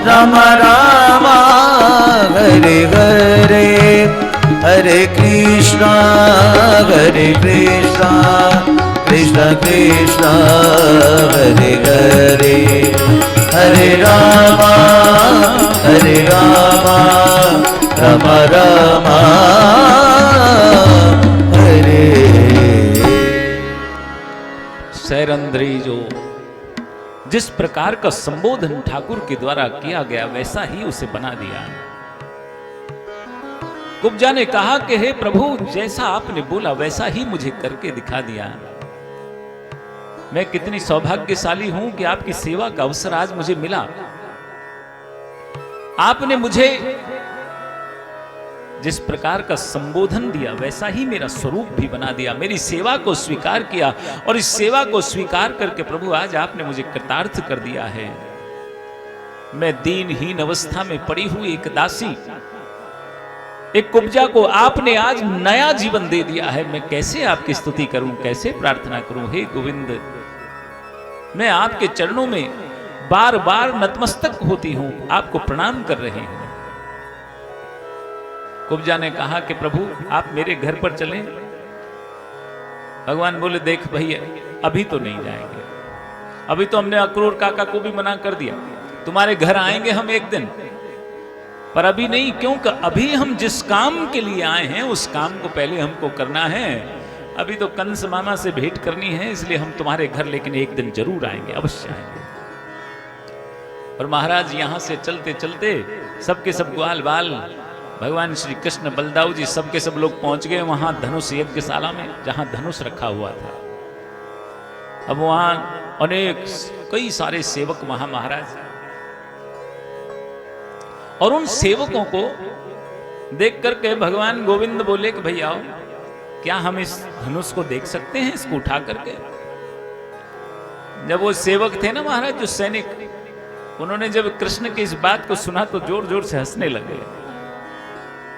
राम राम हरे हरे हरे कृष्णा कृष्ण कृष्ण हरे हरे हरे राम राम राम हरे। सैरंध्री जो जिस प्रकार का संबोधन ठाकुर के द्वारा किया गया वैसा ही उसे बना दिया। कुब्जा ने कहा कि हे प्रभु, जैसा आपने बोला वैसा ही मुझे करके दिखा दिया। मैं कितनी सौभाग्यशाली हूं कि आपकी सेवा का अवसर आज मुझे मिला। आपने मुझे जिस प्रकार का संबोधन दिया वैसा ही मेरा स्वरूप भी बना दिया, मेरी सेवा को स्वीकार किया और इस सेवा को स्वीकार करके प्रभु आज आपने मुझे कृतार्थ कर दिया है। मैं दीनहीन अवस्था में पड़ी हुई एक दासी, एक कुब्जा को आपने आज नया जीवन दे दिया है। मैं कैसे आपकी स्तुति करूं, कैसे प्रार्थना करूं। हे गोविंद, मैं आपके चरणों में बार बार नतमस्तक होती हूं, आपको प्रणाम कर रही हूं। कुब्जा ने कहा कि प्रभु आप मेरे घर पर चलें। भगवान बोले, देख भैया, अभी तो नहीं जाएंगे, अभी तो हमने अक्रूर काका को भी मना कर दिया। तुम्हारे घर आएंगे हम एक दिन, पर अभी नहीं, क्योंकि अभी हम जिस काम के लिए आए हैं उस काम को पहले हमको करना है। अभी तो कंस मामा से भेंट करनी है, इसलिए हम तुम्हारे घर लेकिन एक दिन जरूर आएंगे, अवश्य आएंगे। और महाराज यहां से चलते चलते सबके सब ग्वाल बाल, भगवान श्री कृष्ण, बलदाऊ जी, सबके सब लोग पहुंच गए वहां धनुष यज्ञशाला में, जहां धनुष रखा हुआ था। अब वहां कई सारे सेवक वहां महाराज, और उन सेवकों को देख करके भगवान गोविंद बोले कि भैया आओ, क्या हम इस धनुष को देख सकते हैं, इसको उठा करके। जब वो सेवक थे ना महाराज, जो सैनिक, उन्होंने जब कृष्ण की इस बात को सुना तो जोर जोर से हंसने लगे।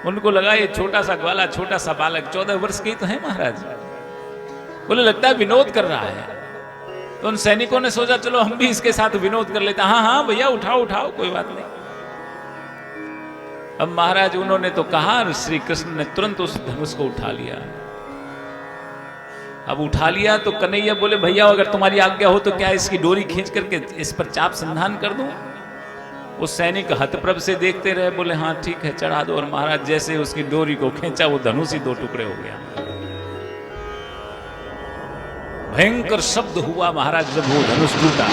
उनको लगा ये छोटा सा ग्वाला, छोटा सा बालक, 14 वर्ष के तो है महाराज, बोले लगता है विनोद कर रहा है। तो उन सैनिकों ने सोचा चलो हम भी इसके साथ विनोद कर लेते हैं। हाँ हाँ भैया, उठाओ उठाओ, कोई बात नहीं। अब महाराज उन्होंने तो कहा, श्री कृष्ण ने तुरंत उस धनुष को उठा लिया। अब उठा लिया तो कन्हैया बोले, भैया अगर तुम्हारी आज्ञा हो तो क्या इसकी डोरी खींच करके इस पर चाप संधान कर दूं। उस सैनिक हतप्रभ से देखते रहे, बोले हाँ ठीक है, चढ़ा दो। और महाराज जैसे उसकी डोरी को खींचा, वो धनुष ही 2 टुकड़े हो गया। भयंकर शब्द हुआ महाराज जब वो धनुष टूटा।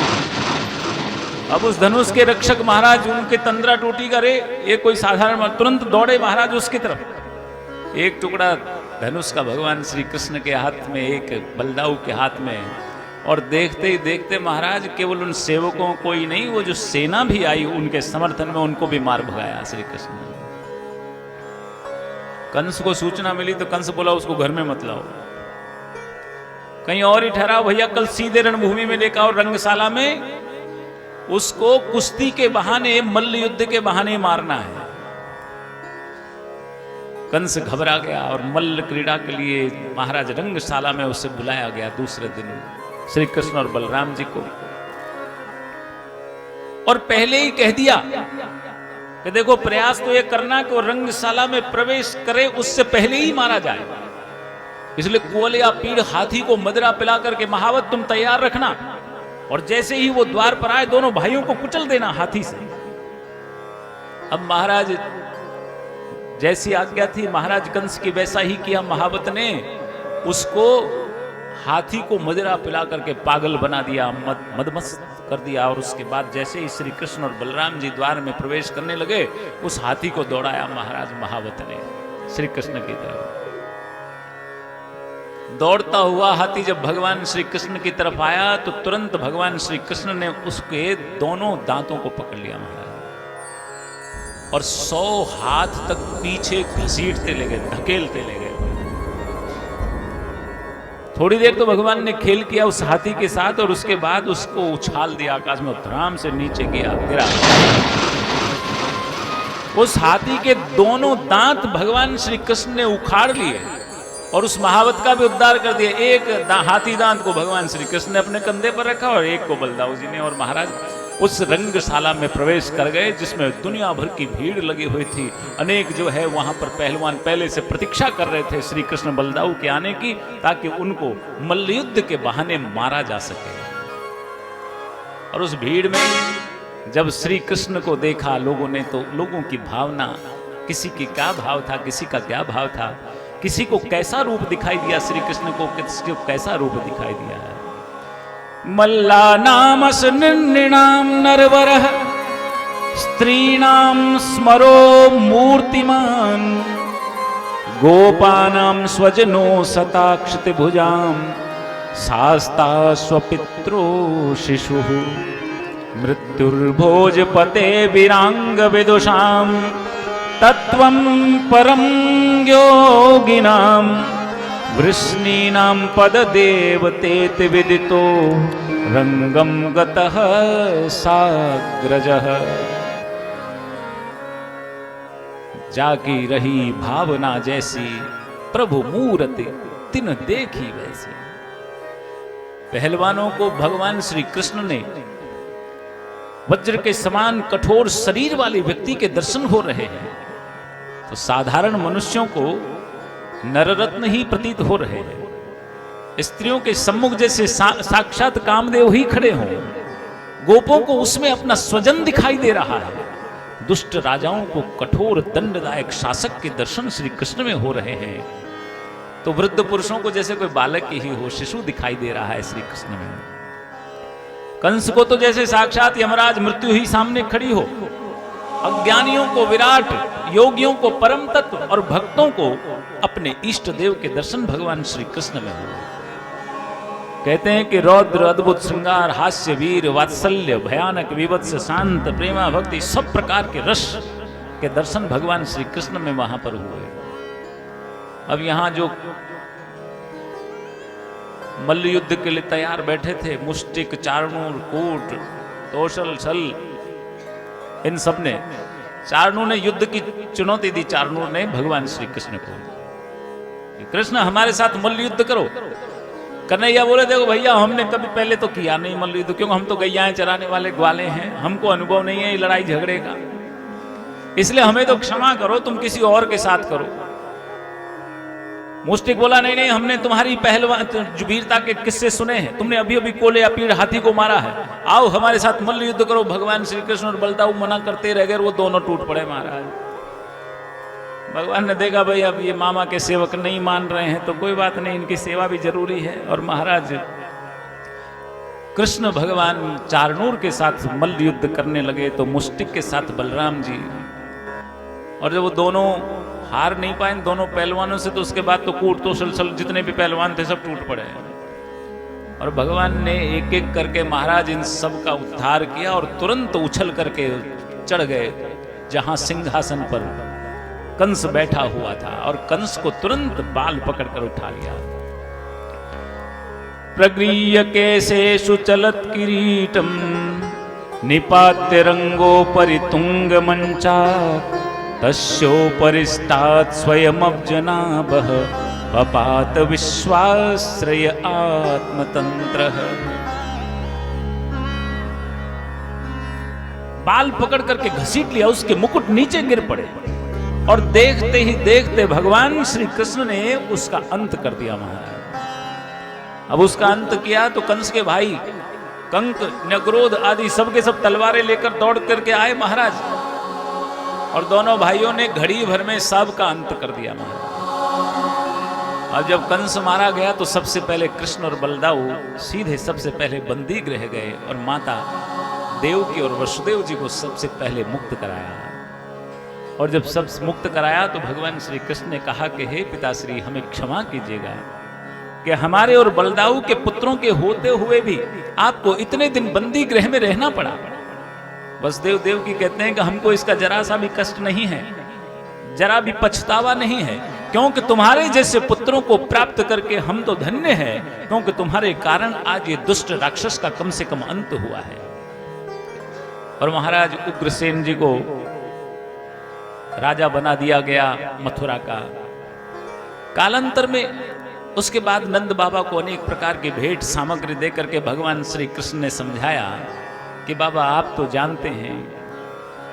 अब उस धनुष के रक्षक महाराज, उनके तंद्रा टूटी करे, ये कोई साधारण, तुरंत दौड़े महाराज उसकी तरफ। एक टुकड़ा धनुष का भगवान श्री कृष्ण के हाथ में, एक बलदाऊ के हाथ में, और देखते ही देखते महाराज केवल उन सेवकों को ही नहीं, वो जो सेना भी आई उनके समर्थन में, उनको भी मार भगाया श्री कृष्ण ने। कंस को सूचना मिली तो कंस बोला उसको घर में मत लाओ, कहीं और ही ठहराओ भैया, कल सीधे रणभूमि में लेकर आओ, रंगशाला में उसको कुश्ती के बहाने, मल्ल युद्ध के बहाने मारना है। कंस घबरा गया और मल्ल क्रीड़ा के लिए महाराज रंगशाला में उसे बुलाया गया दूसरे दिन, श्री कृष्ण और बलराम जी को। और पहले ही कह दिया कि देखो प्रयास तो ये करना कि वो रंगशाला में प्रवेश करे, उससे पहले ही मारा जाए। इसलिए कुवल या पीड़ हाथी को मदिरा पिला करके महावत तुम तैयार रखना, और जैसे ही वो द्वार पर आए दोनों भाइयों को कुचल देना हाथी से। अब महाराज जैसी आज्ञा थी महाराज कंस की, वैसा ही किया महावत ने। उसको हाथी को मदिरा पिला करके पागल बना दिया, मदमस्त कर दिया। और उसके बाद जैसे ही श्री कृष्ण और बलराम जी द्वार में प्रवेश करने लगे, उस हाथी को दौड़ाया महाराज महावत ने श्री कृष्ण की तरफ। दौड़ता हुआ हाथी जब भगवान श्री कृष्ण की तरफ आया तो तुरंत भगवान श्री कृष्ण ने उसके दोनों दांतों को पकड़ लिया महाराज, और 100 हाथ तक पीछे घसीटते ले गए, धकेलते ले गए। थोड़ी देर तो भगवान ने खेल किया उस हाथी के साथ, और उसके बाद उसको उछाल दिया आकाश में, धड़ाम से नीचे गिरा। उस हाथी के दोनों दांत भगवान श्री कृष्ण ने उखाड़ लिए और उस महावत का भी उद्धार कर दिया। एक हाथी दांत को भगवान श्री कृष्ण ने अपने कंधे पर रखा और एक को बलदाऊ जी ने। और महाराज उस रंगशाला में प्रवेश कर गए जिसमें दुनिया भर की भीड़ लगी हुई थी। अनेक जो है वहां पर पहलवान पहले से प्रतीक्षा कर रहे थे श्री कृष्ण बलदाऊ के आने की, ताकि उनको मल्लयुद्ध के बहाने मारा जा सके। और उस भीड़ में जब श्री कृष्ण को देखा लोगों ने, तो लोगों की भावना, किसी की क्या भाव था, किसी का क्या भाव था, किसी को कैसा रूप दिखाई दिया श्री कृष्ण को, किसी को कैसा रूप दिखाई दिया है। मल्लानामस निर्णिणाम नरवरः स्त्रीणाम स्मरो मूर्तिमान गोपानाम स्वजनो सताक्षित भुजाम शास्ता स्वपित्रो शिशुः मृत्युर्भोजपते विरांग विदुषाम तत्वं परम योगिनाम वृष्णीनां पददेवतेति विदितो रंगम गतः साग्रजः। जाकी रही भावना जैसी प्रभु मूर्ति तिन देखी वैसी। पहलवानों को भगवान श्री कृष्ण ने वज्र के समान कठोर शरीर वाले व्यक्ति के दर्शन हो रहे हैं, तो साधारण मनुष्यों को नररत्न ही प्रतीत हो रहे हैं। स्त्रियों के सम्मुख जैसे साक्षात कामदेव ही खड़े हों, गोपों को उसमें अपना स्वजन दिखाई दे रहा है। दुष्ट राजाओं को कठोर दंडदायक शासक के दर्शन श्री कृष्ण में हो रहे हैं, तो वृद्ध पुरुषों को जैसे कोई बालक ही हो, शिशु दिखाई दे रहा है श्री कृष्ण में। कंस को तो जैसे साक्षात यमराज मृत्यु ही सामने खड़ी हो। अज्ञानियों को विराट, योगियों को परम तत्व और भक्तों को अपने इष्ट देव के दर्शन भगवान श्री कृष्ण में हुए। कहते हैं कि रौद्र, अद्भुत श्रृंगार, हास्य, वीर, वात्सल्य, भयानक, विवत्स, शांत, प्रेमा, भक्ति, सब प्रकार के रस के दर्शन भगवान श्री कृष्ण में वहां पर हुए। अब यहां जो मल्ल युद्ध के लिए तैयार बैठे थे, मुष्टिक, चारणूर, कूट, तोशल, छल, इन सब ने, चारणूर ने युद्ध की चुनौती दी। चारणूर ने भगवान श्री कृष्ण को, कृष्ण हमारे साथ मल्ल युद्ध करो। कन्हैया बोले देखो भैया, हमने कभी पहले तो किया नहीं मल्ल युद्ध, क्योंकि हम तो गैयाएं चराने वाले ग्वाले हैं, हमको अनुभव नहीं है ये लड़ाई झगड़े का, इसलिए हमें तो क्षमा करो, तुम किसी और के साथ करो। मुष्टिक बोला नहीं नहीं, हमने तुम्हारी पहलवान वीरता के किस्से सुने हैं, तुमने अभी अभी कोले या पीड़ हाथी को मारा है, आओ हमारे साथ मल्ल युद्ध करो। भगवान श्री कृष्ण और बलदाऊ मना करते रह गए, वो दोनों टूट पड़े महाराज। भगवान ने देखा भाई अब ये मामा के सेवक नहीं मान रहे हैं, तो कोई बात नहीं, इनकी सेवा भी जरूरी है। और महाराज कृष्ण भगवान चारणूर के साथ मल्ल युद्ध करने लगे, तो मुष्टिक के साथ बलराम जी, और जब वो दोनों हार नहीं पाए दोनों पहलवानों से, तो उसके बाद तो कूट, तो सलसल, जितने भी पहलवान थे सब टूट पड़े। और भगवान ने एक एक करके महाराज इन सब का उद्धार किया, और तुरंत उछल करके चढ़ गए जहां सिंहासन पर कंस बैठा हुआ था, और कंस को तुरंत बाल पकड़कर उठा लिया। प्रगृह्य केशेषु चलत किरीटम निपात्य रंगोपरि तुंग मंचा तस्योपरिष्टात् स्वयमब्जनाभः पपात विश्वाश्रय आत्मतंत्रः। बाल पकड़ करके घसीट लिया, उसके मुकुट नीचे गिर पड़े, और देखते ही देखते भगवान श्री कृष्ण ने उसका अंत कर दिया महाराज। अब उसका अंत किया तो कंस के भाई कंक, नगरोध आदि सबके सब तलवारें लेकर दौड़ करके आए महाराज, और दोनों भाइयों ने घड़ी भर में सब का अंत कर दिया महाराज। अब जब कंस मारा गया तो सबसे पहले कृष्ण और बलदाऊ सीधे सबसे पहले बंदी गृह गए, और माता देवकी और वसुदेव जी को सबसे पहले मुक्त कराया। और जब सब मुक्त कराया तो भगवान श्री कृष्ण ने कहा कि हे पिताश्री, हमें क्षमा कीजिएगा कि हमारे और बलदाऊ के पुत्रों के होते हुए भी आपको इतने दिन बंदी गृह में रहना पड़ा। वसुदेव देवकी कहते हैं कि हमको इसका जरा सा भी कष्ट नहीं है, जरा भी पछतावा नहीं है, क्योंकि तुम्हारे जैसे पुत्रों को प्राप्त करके हम तो धन्य हैं, क्योंकि तुम्हारे कारण आज ये दुष्ट राक्षस का कम से कम अंत हुआ है। और महाराज उग्रसेन जी को राजा बना दिया गया मथुरा का। कालांतर में उसके बाद नंद बाबा को अनेक प्रकार की भेंट सामग्री देकर के भगवान श्री कृष्ण ने समझाया कि बाबा आप तो जानते हैं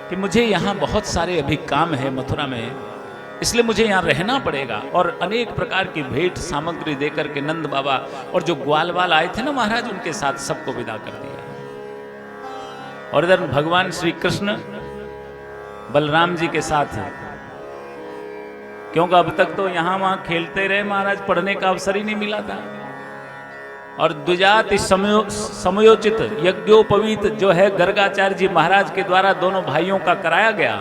कि मुझे यहाँ बहुत सारे अभी काम है मथुरा में, इसलिए मुझे यहाँ रहना पड़ेगा। और अनेक प्रकार की भेंट सामग्री देकर के नंद बाबा और जो ग्वालवाल आए थे ना महाराज, उनके साथ सबको विदा कर दिया। और इधर भगवान श्री कृष्ण बलराम जी के साथ हैं, क्योंकि अब तक तो यहाँ वहां खेलते रहे महाराज, पढ़ने का अवसर ही नहीं मिला था। और द्विजाति समयोचित यज्ञोपवीत जो है गर्गाचार्य जी महाराज के द्वारा दोनों भाइयों का कराया गया।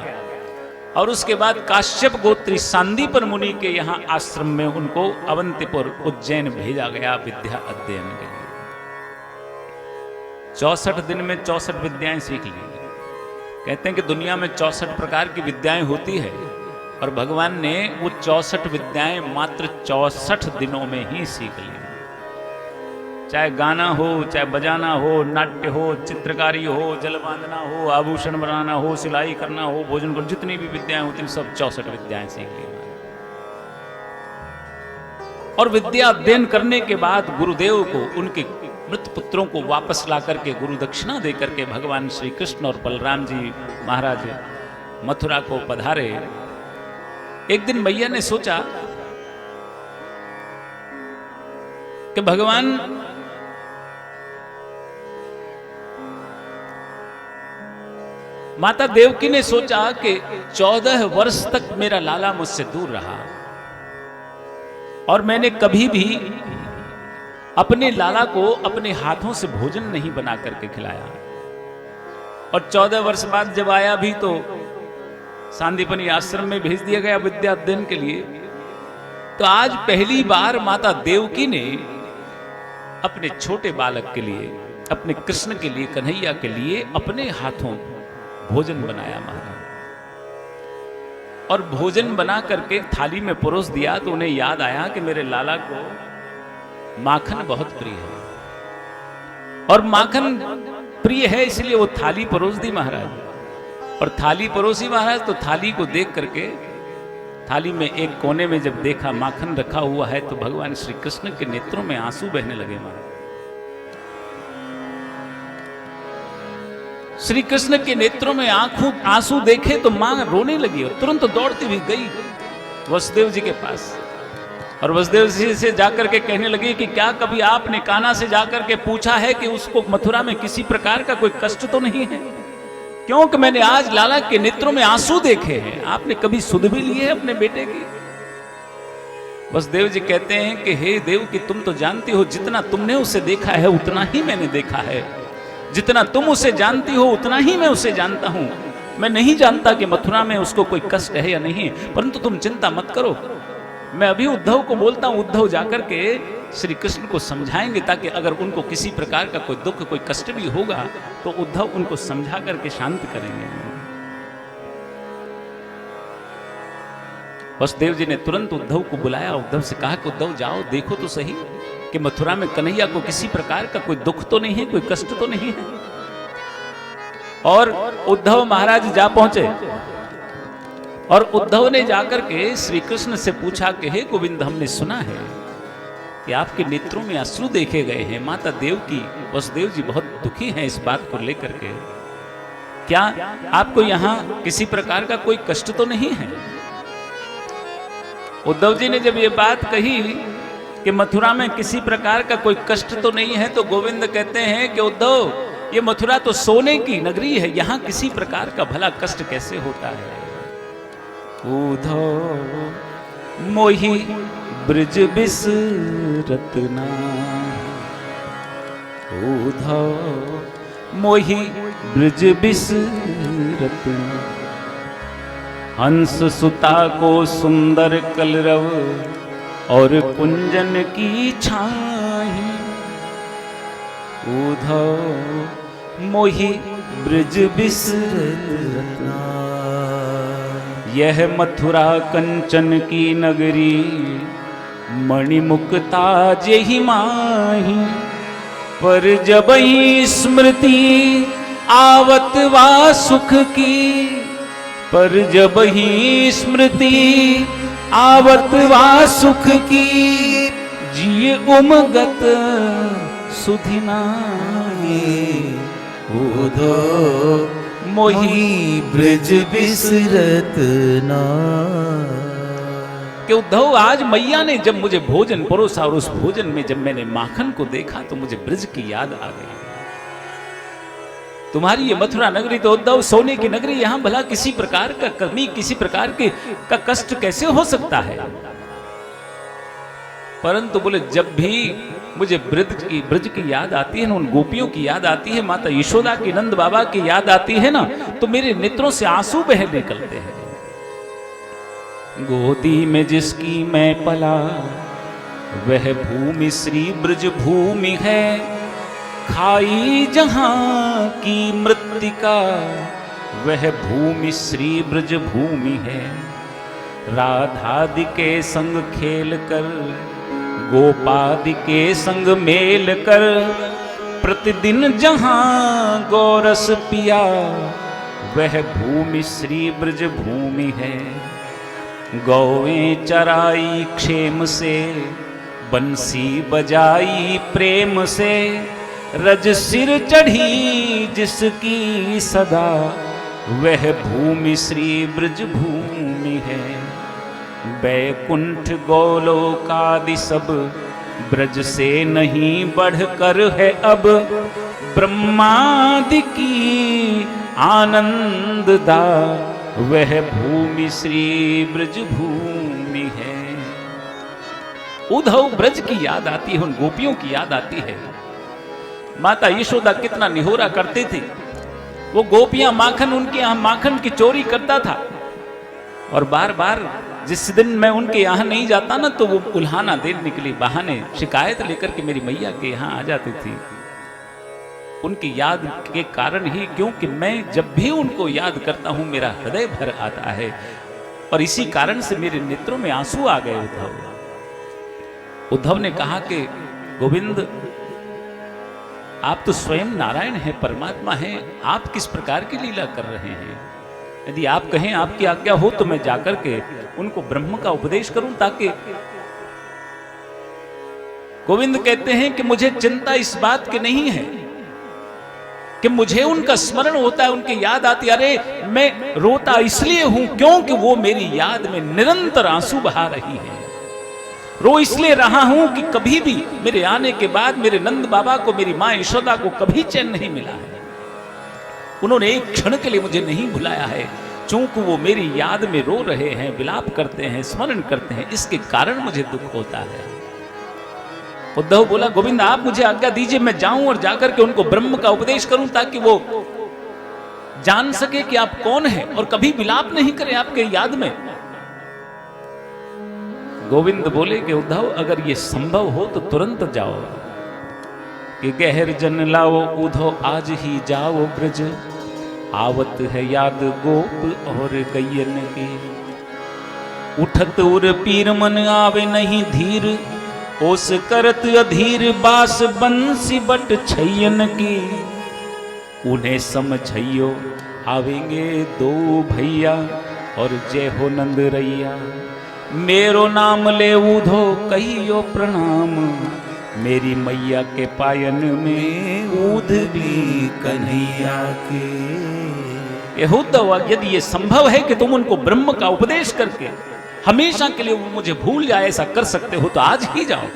और उसके बाद काश्यप गोत्री सांदीपन मुनि के यहाँ आश्रम में उनको अवंतीपुर उज्जैन भेजा गया विद्या अध्ययन के लिए। 64 दिन में 64 विद्याएं सीख ली। कहते हैं कि दुनिया में 64 प्रकार की विद्याएं होती है, और भगवान ने वो 64 विद्याएं मात्र 64 दिनों में ही सीख ली। चाहे गाना हो, चाहे बजाना हो, नाट्य हो, चित्रकारी हो, जल बांधना हो, आभूषण बनाना हो, सिलाई करना हो, भोजन कर, जितनी भी विद्याएं होती हैं सब 64 विद्याएं सीख ली। और विद्या अध्ययन करने के बाद गुरुदेव को उनके मृत पुत्रों को वापस ला करके गुरु दक्षिणा दे करके भगवान श्री कृष्ण और बलराम जी महाराज मथुरा को पधारे। एक दिन मैया ने सोचा कि भगवान माता देवकी ने सोचा कि 14 वर्ष तक मेरा लाला मुझसे दूर रहा और मैंने कभी भी अपने लाला को अपने हाथों से भोजन नहीं बना करके खिलाया। और 14 वर्ष बाद जब आया भी तो सांदीपनी आश्रम में भेज दिया गया विद्या अध्ययन के लिए। तो आज पहली बार माता देवकी ने अपने छोटे बालक के लिए, अपने कृष्ण के लिए, कन्हैया के लिए अपने हाथों भोजन बनाया महाराज। और भोजन बना करके थाली में परोस दिया तो उन्हें याद आया कि मेरे लाला को माखन बहुत प्रिय है, और माखन प्रिय है इसलिए वो थाली परोस दी महाराज। और थाली परोसी महाराज तो थाली को देख करके थाली में एक कोने में जब देखा माखन रखा हुआ है तो भगवान श्री कृष्ण के नेत्रों में आंसू बहने लगे महाराज। श्री कृष्ण के नेत्रों में आंसू देखे तो मां रोने लगी और तुरंत दौड़ती हुई गई वसुदेव जी के पास। और वसुदेव जी से जाकर के कहने लगी कि क्या कभी आपने कान्हा से जाकर के पूछा है कि उसको मथुरा में किसी प्रकार का कोई कष्ट तो नहीं है? क्योंकि मैंने आज लाला के नेत्रों में आंसू देखे हैं। आपने कभी सुध भी ली है अपने बेटे की? वसुदेव जी कहते हैं कि हे देव कि तुम तो जानती हो जितना तुमने उसे देखा है उतना ही मैंने देखा है, जितना तुम उसे जानती हो उतना ही मैं उसे जानता हूं। मैं नहीं जानता कि मथुरा में उसको कोई कष्ट है या नहीं, परंतु तुम चिंता मत करो। मैं अभी उद्धव को बोलता हूं, उद्धव जाकर के श्री कृष्ण को समझाएंगे ताकि अगर उनको किसी प्रकार का कोई दुख, कोई कष्ट भी होगा तो उद्धव उनको समझा करके शांत करेंगे। वसुदेव जी ने तुरंत उद्धव को बुलाया, उद्धव से कहा कि उद्धव जाओ देखो तो सही कि मथुरा में कन्हैया को किसी प्रकार का कोई दुख तो नहीं है, कोई कष्ट तो नहीं है। और उद्धव महाराज जा पहुंचे और उद्धव ने जाकर के श्री कृष्ण से पूछा कि हे गोविंद, हमने सुना है कि आपके नेत्रों में अश्रु देखे गए हैं। माता देवकी, वसुदेव जी बहुत दुखी हैं इस बात को लेकर के। क्या आपको यहाँ किसी प्रकार का कोई कष्ट तो नहीं है? उद्धव जी ने जब ये बात कही कि मथुरा में किसी प्रकार का कोई कष्ट तो नहीं है, तो गोविंद कहते हैं कि उद्धव, ये मथुरा तो सोने की नगरी है, यहाँ किसी प्रकार का भला कष्ट कैसे होता है? उद्धव मोहि ब्रज बिसरत नाही, उद्धव मोहि ब्रज बिसरत नाही। हंस सुता को सुंदर कलरव और कुंजन की छाही, उद्धव मोहि ब्रज बिसरत नाही। यह मथुरा कंचन की नगरी, मणिमुक्ता जेहि माही। पर जब ही स्मृति आवत वा सुख की, पर जब ही स्मृति आवत वा सुख की, जिये उमगत सुधि नाही। उधो मोही ब्रज बिसरत ना। कि उद्धव आज मैया ने जब मुझे भोजन परोसा और उस भोजन में जब मैंने माखन को देखा तो मुझे ब्रज की याद आ गई। तुम्हारी ये मथुरा नगरी तो उद्धव सोने की नगरी, यहां भला किसी प्रकार का कमी, किसी प्रकार के का कष्ट कैसे हो सकता है? परंतु बोले जब भी मुझे ब्रज की याद आती है ना, उन गोपियों की याद आती है, माता यशोदा की, नंद बाबा की याद आती है ना, तो मेरे नेत्रों से आंसू बह निकलते हैं। गोदी में जिसकी मैं पला वह भूमि श्री ब्रज भूमि है, खाई जहां की मृत्तिका वह भूमि श्री ब्रज भूमि है। राधादि के संग खेल कर, गोपादि के संग मेल कर, प्रतिदिन जहां गोरस पिया वह भूमि श्री ब्रज भूमि है। गौवें चराई क्षेम से, बंसी बजाई प्रेम से, रज सिर चढ़ी जिसकी सदा वह भूमि श्री ब्रज भूमि है। बैकुंठ गोलोकादि सब ब्रज से नहीं बढ़कर है अब, ब्रह्मादि की आनंददा वह भूमि श्री ब्रज भूमि है। उद्धव ब्रज की याद आती है, उन गोपियों की याद आती है। माता यशोदा कितना निहोरा करती थी। वो गोपियां माखन, उनके यहां माखन की चोरी करता था, और बार बार जिस दिन मैं उनके यहां नहीं जाता ना तो वो उल्हाना देने के लिए बहाने, शिकायत लेकर के मेरी मैया के यहां आ जाती थी। उनकी याद के कारण ही, क्योंकि मैं जब भी उनको याद करता हूं मेरा हृदय भर आता है, और इसी कारण से मेरे नेत्रों में आंसू आ गए। उद्धव ने कहा कि गोविंद, आप तो स्वयं नारायण हैं, परमात्मा हैं, आप किस प्रकार की लीला कर रहे हैं? यदि आप कहें, आपकी आज्ञा हो तो मैं जाकर के उनको ब्रह्म का उपदेश करूं, ताकि गोविंद कहते हैं कि मुझे चिंता इस बात की नहीं है कि मुझे उनका स्मरण होता है, उनकी याद आती है। अरे मैं रोता इसलिए हूं क्योंकि वो मेरी याद में निरंतर आंसू बहा रही है। रो इसलिए रहा हूं कि कभी भी मेरे आने के बाद मेरे नंद बाबा को, मेरी मां यशोदा को कभी चैन नहीं मिला है। उन्होंने एक क्षण के लिए मुझे नहीं भुलाया है, चूंकि वो मेरी याद में रो रहे हैं, विलाप करते हैं, स्मरण करते हैं, इसके कारण मुझे दुख होता है। उद्धव बोला, गोविंद आप मुझे आज्ञा दीजिए, मैं जाऊं और जाकर के उनको ब्रह्म का उपदेश करूं, ताकि वो जान सके कि आप कौन हैं और कभी विलाप नहीं करें आपके याद में। गोविंद बोले कि उद्धव, अगर ये संभव हो तो तुरंत जाओ, कि गहर जन लाओ उद्धव आज ही जाओ ब्रज, आवत है याद गोप और गैयन की। उठत उर पीर मन आवे नहीं धीर, ओस करत अधीर बास बंसी बट छैयन की। उन्हें समझइयो आवेंगे दो भैया, और जय हो नंद रैया। मेरो नाम ले उधो कहियो प्रणाम, मेरी मैया के पायन में ऊध भी कन्हैया के। ये उद्धव, यदि ये संभव है कि तुम उनको ब्रह्म का उपदेश करके हमेशा के लिए वो मुझे भूल जाए, ऐसा कर सकते हो तो आज ही जाओ,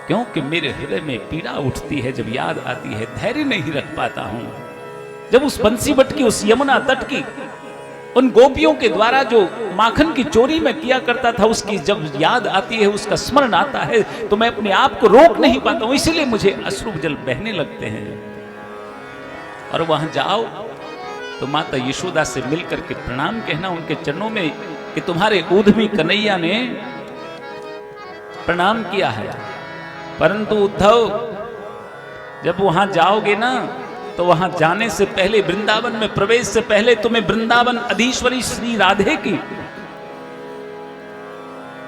क्योंकि मेरे हृदय में पीड़ा उठती है जब याद आती है, धैर्य नहीं रख पाता हूं। जब उस बंसी बट की, उस यमुना तट की, उन गोपियों के द्वारा जो माखन की चोरी में किया करता था, उसकी जब याद आती है, उसका स्मरण आता है, तो मैं अपने आप को रोक नहीं पाता हूं, इसीलिए मुझे अश्रु जल बहने लगते हैं। और वहां जाओ तो माता यशोदा से मिलकर के प्रणाम कहना उनके चरणों में कि तुम्हारे ऊधमी कन्हैया ने प्रणाम किया है। परंतु उद्धव, जब वहां जाओगे ना तो वहां जाने से पहले, वृंदावन में प्रवेश से पहले, तुम्हें वृंदावन अधीश्वरी श्री राधे की,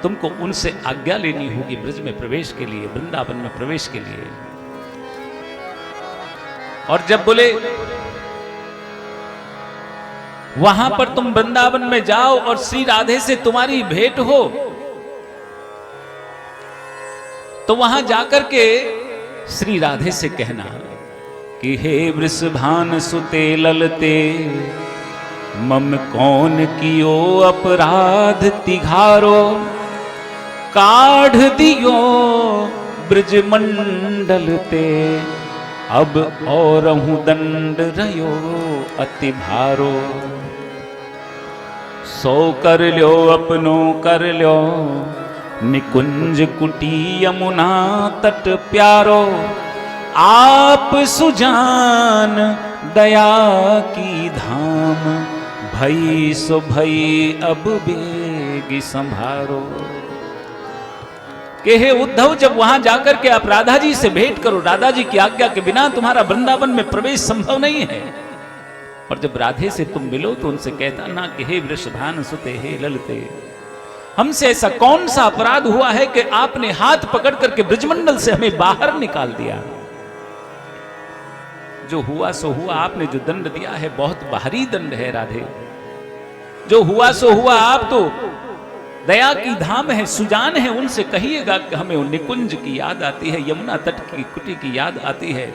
तुमको उनसे आज्ञा लेनी होगी ब्रज में प्रवेश के लिए, वृंदावन में प्रवेश के लिए। और जब बोले वहां पर तुम वृंदावन में जाओ और श्री राधे से तुम्हारी भेंट हो, तो वहां जाकर के श्री राधे से कहना कि हे वृषभान सुते ललते, मम कौन कियो अपराध तिघारो, काढ़ दियो ब्रज मंडल ते, अब औरहु दंड रयो अति भारो। सो कर ल्यो अपनो कर ल्यो, निकुंज कुटी यमुना तट प्यारो, आप सुजान दया की धाम, भई सो भई अब बेगी संभारो। कि हे उद्धव, जब वहां जाकर के आप राधा जी से भेंट करो, राधा जी की आज्ञा के बिना तुम्हारा वृंदावन में प्रवेश संभव नहीं है। और जब राधे से तुम मिलो तो उनसे कहता ना कि हे वृषभान सुते हे ललते, हमसे ऐसा कौन सा अपराध हुआ है कि आपने हाथ पकड़ करके ब्रजमंडल से हमें बाहर निकाल दिया। जो हुआ सो हुआ, आपने जो दंड दिया है बहुत भारी दंड है राधे। जो हुआ सो हुआ, आप तो दया की धाम है, सुजान है, उनसे कहिएगा कि हमें निकुंज की याद आती है, यमुना तट की कुटी की याद आती है,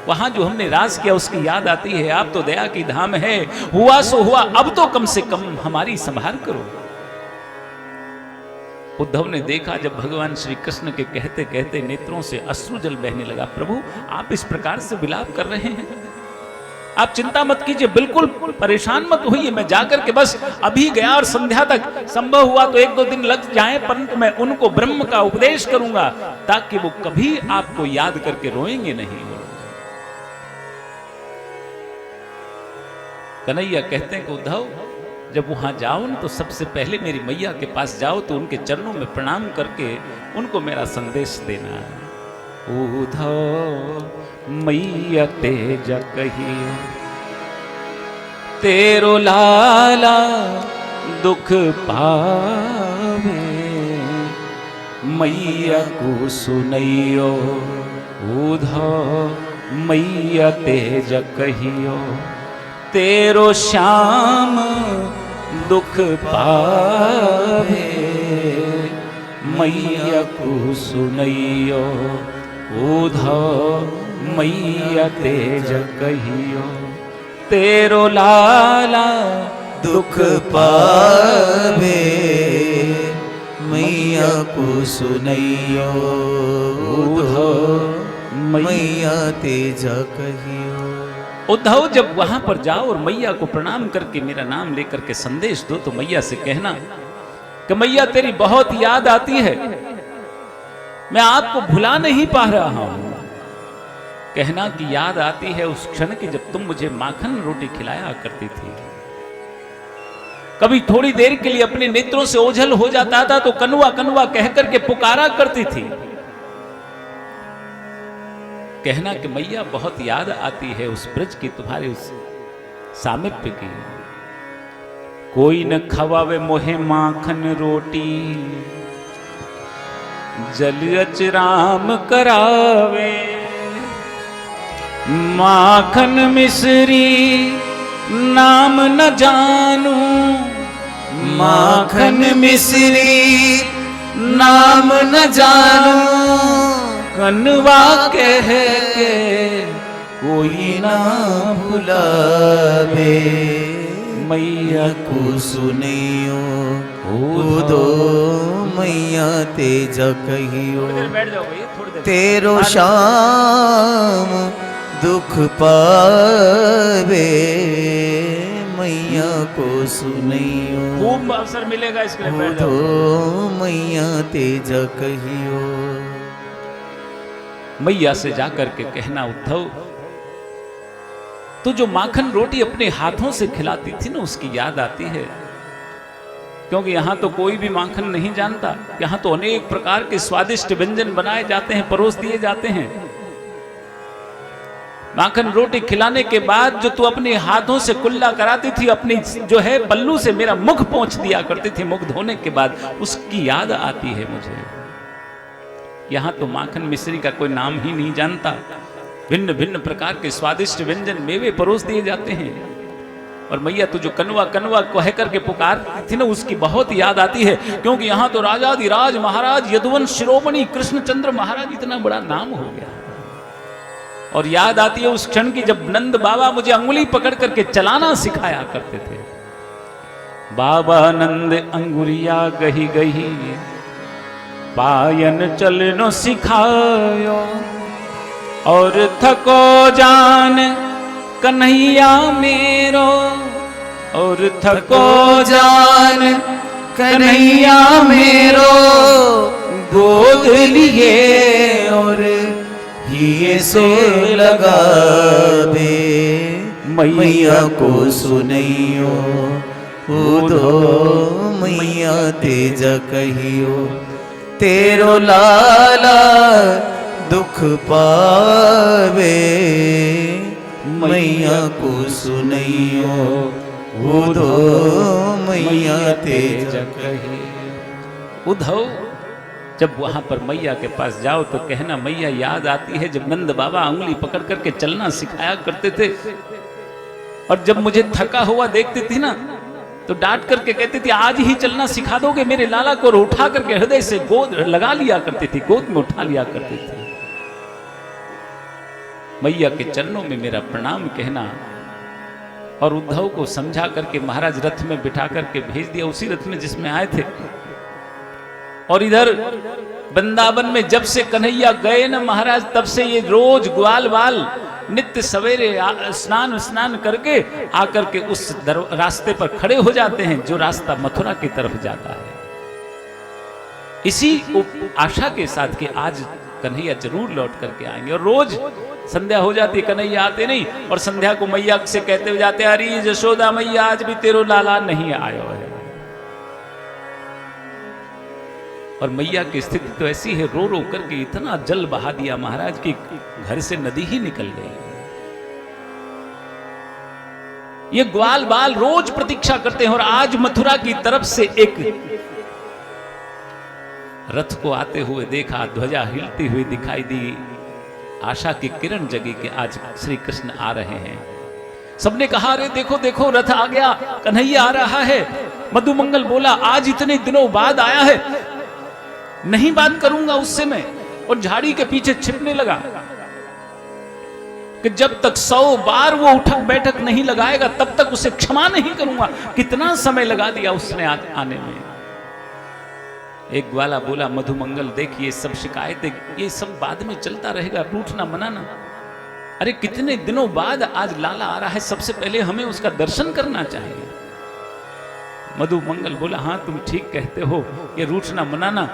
वहां जो हमने राज किया उसकी याद आती है। आप तो दया की धाम है, हुआ सो हुआ, अब तो कम से कम हमारी संभाल करो। उद्धव ने देखा जब भगवान श्री कृष्ण के कहते कहते नेत्रों से अश्रु जल बहने लगा। प्रभु, आप इस प्रकार से विलाप कर रहे हैं, आप चिंता मत कीजिए, बिल्कुल परेशान मत होइए। मैं जाकर के बस अभी गया और संध्या तक संभव हुआ तो 1-2 दिन लग जाए, परंतु मैं उनको ब्रह्म का उपदेश करूंगा ताकि वो कभी आपको याद करके रोएंगे नहीं। कन्हैया कहते हैं कि उद्धव, जब वहां जाओ न तो सबसे पहले मेरी मैया के पास जाओ तो उनके चरणों में प्रणाम करके उनको मेरा संदेश देना। उद्धव मैया तेज कहियो, तेरो लाला दुख पावे, मैया को सुनैयो। उद्धव मैया तेज कहियो, तेरो श्याम दुख पावे, मैया को सुनैयो। उद्धव मैया तेज कहियो, तेरो लाला दुख पावे, मैया को सुनैयो। उद्धव मैया तेज कहियो। उद्धव, जब वहां पर जाओ और मैया को प्रणाम करके मेरा नाम लेकर के संदेश दो तो मैया से कहना कि मैया तेरी बहुत याद आती है, मैं आपको भुला नहीं पा रहा हूं। कहना कि याद आती है उस क्षण की जब तुम मुझे माखन रोटी खिलाया करती थी। कभी थोड़ी देर के लिए अपने नेत्रों से ओझल हो जाता था तो कनुआ कनुआ कह करके पुकारा करती थी। कहना कि मैया बहुत याद आती है उस ब्रज की, तुम्हारे उस सामिप्य की। कोई न खवावे मोहे माखन रोटी, जल अचराम करावे। माखन मिश्री नाम न जानू, माखन मिश्री नाम न जानू। कनवा कह के कोई ना भुलावे, मैया को सुनियो। दो मैया तेज कहियो, तेरो श्याम दुख पावे, मैया को सुनियो। खूब अवसर मिलेगा इसके लिए, बैठ जाओ। दो मैया तेज कहियो। मैया से जाकर के कहना, उद्धव तो जो माखन रोटी अपने हाथों से खिलाती थी ना उसकी याद आती है। क्योंकि यहां तो कोई भी माखन नहीं जानता, यहां तो अनेक प्रकार के स्वादिष्ट व्यंजन बनाए जाते हैं, परोस दिए जाते हैं। माखन रोटी खिलाने के बाद जो तू अपने हाथों से कुल्ला कराती थी, अपनी जो है पल्लू से मेरा मुख पोंछ दिया करती थी, मुख धोने के बाद, उसकी याद आती है मुझे। यहां तो माखन मिश्री का कोई नाम ही नहीं जानता। भिन्न भिन्न प्रकार के स्वादिष्ट व्यंजन मेवे परोस दिए जाते हैं। और मैया तू जो कनवा कनवा कह करके पुकारती थी ना उसकी बहुत याद आती है। क्योंकि यहां तो राजाधिराज महाराज यदुवंश शिरोमणि कृष्णचंद्र महाराज, इतना बड़ा नाम हो गया। और याद आती है उस क्षण की जब नंद बाबा मुझे अंगुली पकड़ करके चलाना सिखाया करते थे। बाबा नंद अंगुलिया गही गही पायन चलनो सिखायो, और थको जान कन्हैया मेरो, और थको जान कन्हैया मेरो, गोद लिए और ये से लगा दे, मैया को सुनैयो उदो मैया तेज कहियो, तेरो लाला दुख पावे, मैया को सुनैयो उदो मैया तेज कहियो। उद्धव जब वहां पर मैया के पास जाओ तो कहना मैया याद आती है जब नंद बाबा उंगली पकड़ करके चलना सिखाया करते थे, और जब मुझे थका हुआ देखती थी ना तो डांट करके कहती थी आज ही चलना सिखा दोगे मेरे लाला को, और उठा करके हृदय से गोद लगा लिया करती थी, गोद में उठा लिया करती थी। मैया के चरणों में मेरा प्रणाम कहना। और उद्धव को समझा करके महाराज रथ में बिठा करके भेज दिया, उसी रथ में जिसमें आए थे। और इधर वृंदावन में जब से कन्हैया गए ना महाराज, तब से ये रोज ग्वाल बाल नित्य सवेरे स्नान करके आकर के उस रास्ते पर खड़े हो जाते हैं जो रास्ता मथुरा की तरफ जाता है। इसी आशा के साथ कि आज कन्हैया जरूर लौट करके आएंगे। और रोज संध्या हो जाती है, कन्हैया आते नहीं, और संध्या को मैया से कहते हुए जाते, अरे यशोदा मैया आज भी तेरो लाला नहीं आयो है। और मैया की स्थिति तो ऐसी है, रो रो करके इतना जल बहा दिया महाराज कि घर से नदी ही निकल गई। ये ग्वाल बाल रोज प्रतीक्षा करते हैं। और आज मथुरा की तरफ से एक रथ को आते हुए देखा, ध्वजा हिलती हुई दिखाई दी, आशा की किरण जगी कि आज श्री कृष्ण आ रहे हैं। सबने कहा अरे देखो देखो रथ आ गया, कन्हैया आ रहा है। मधु मंगल बोला आज इतने दिनों बाद आया है, नहीं बात करूंगा उससे मैं। और झाड़ी के पीछे छिपने लगा कि जब तक 100 बार वो उठक बैठक नहीं लगाएगा तब तक उसे क्षमा नहीं करूंगा। कितना समय लगा दिया उसने आने में। एक ग्वाला बोला मधु मंगल देखिए सब शिकायतें ये सब बाद में चलता रहेगा, रूठना मनाना। अरे कितने दिनों बाद आज लाला आ रहा है, सबसे पहले हमें उसका दर्शन करना चाहिए। मधु मंगल बोला हाँ तुम ठीक कहते हो, ये रूठना मनाना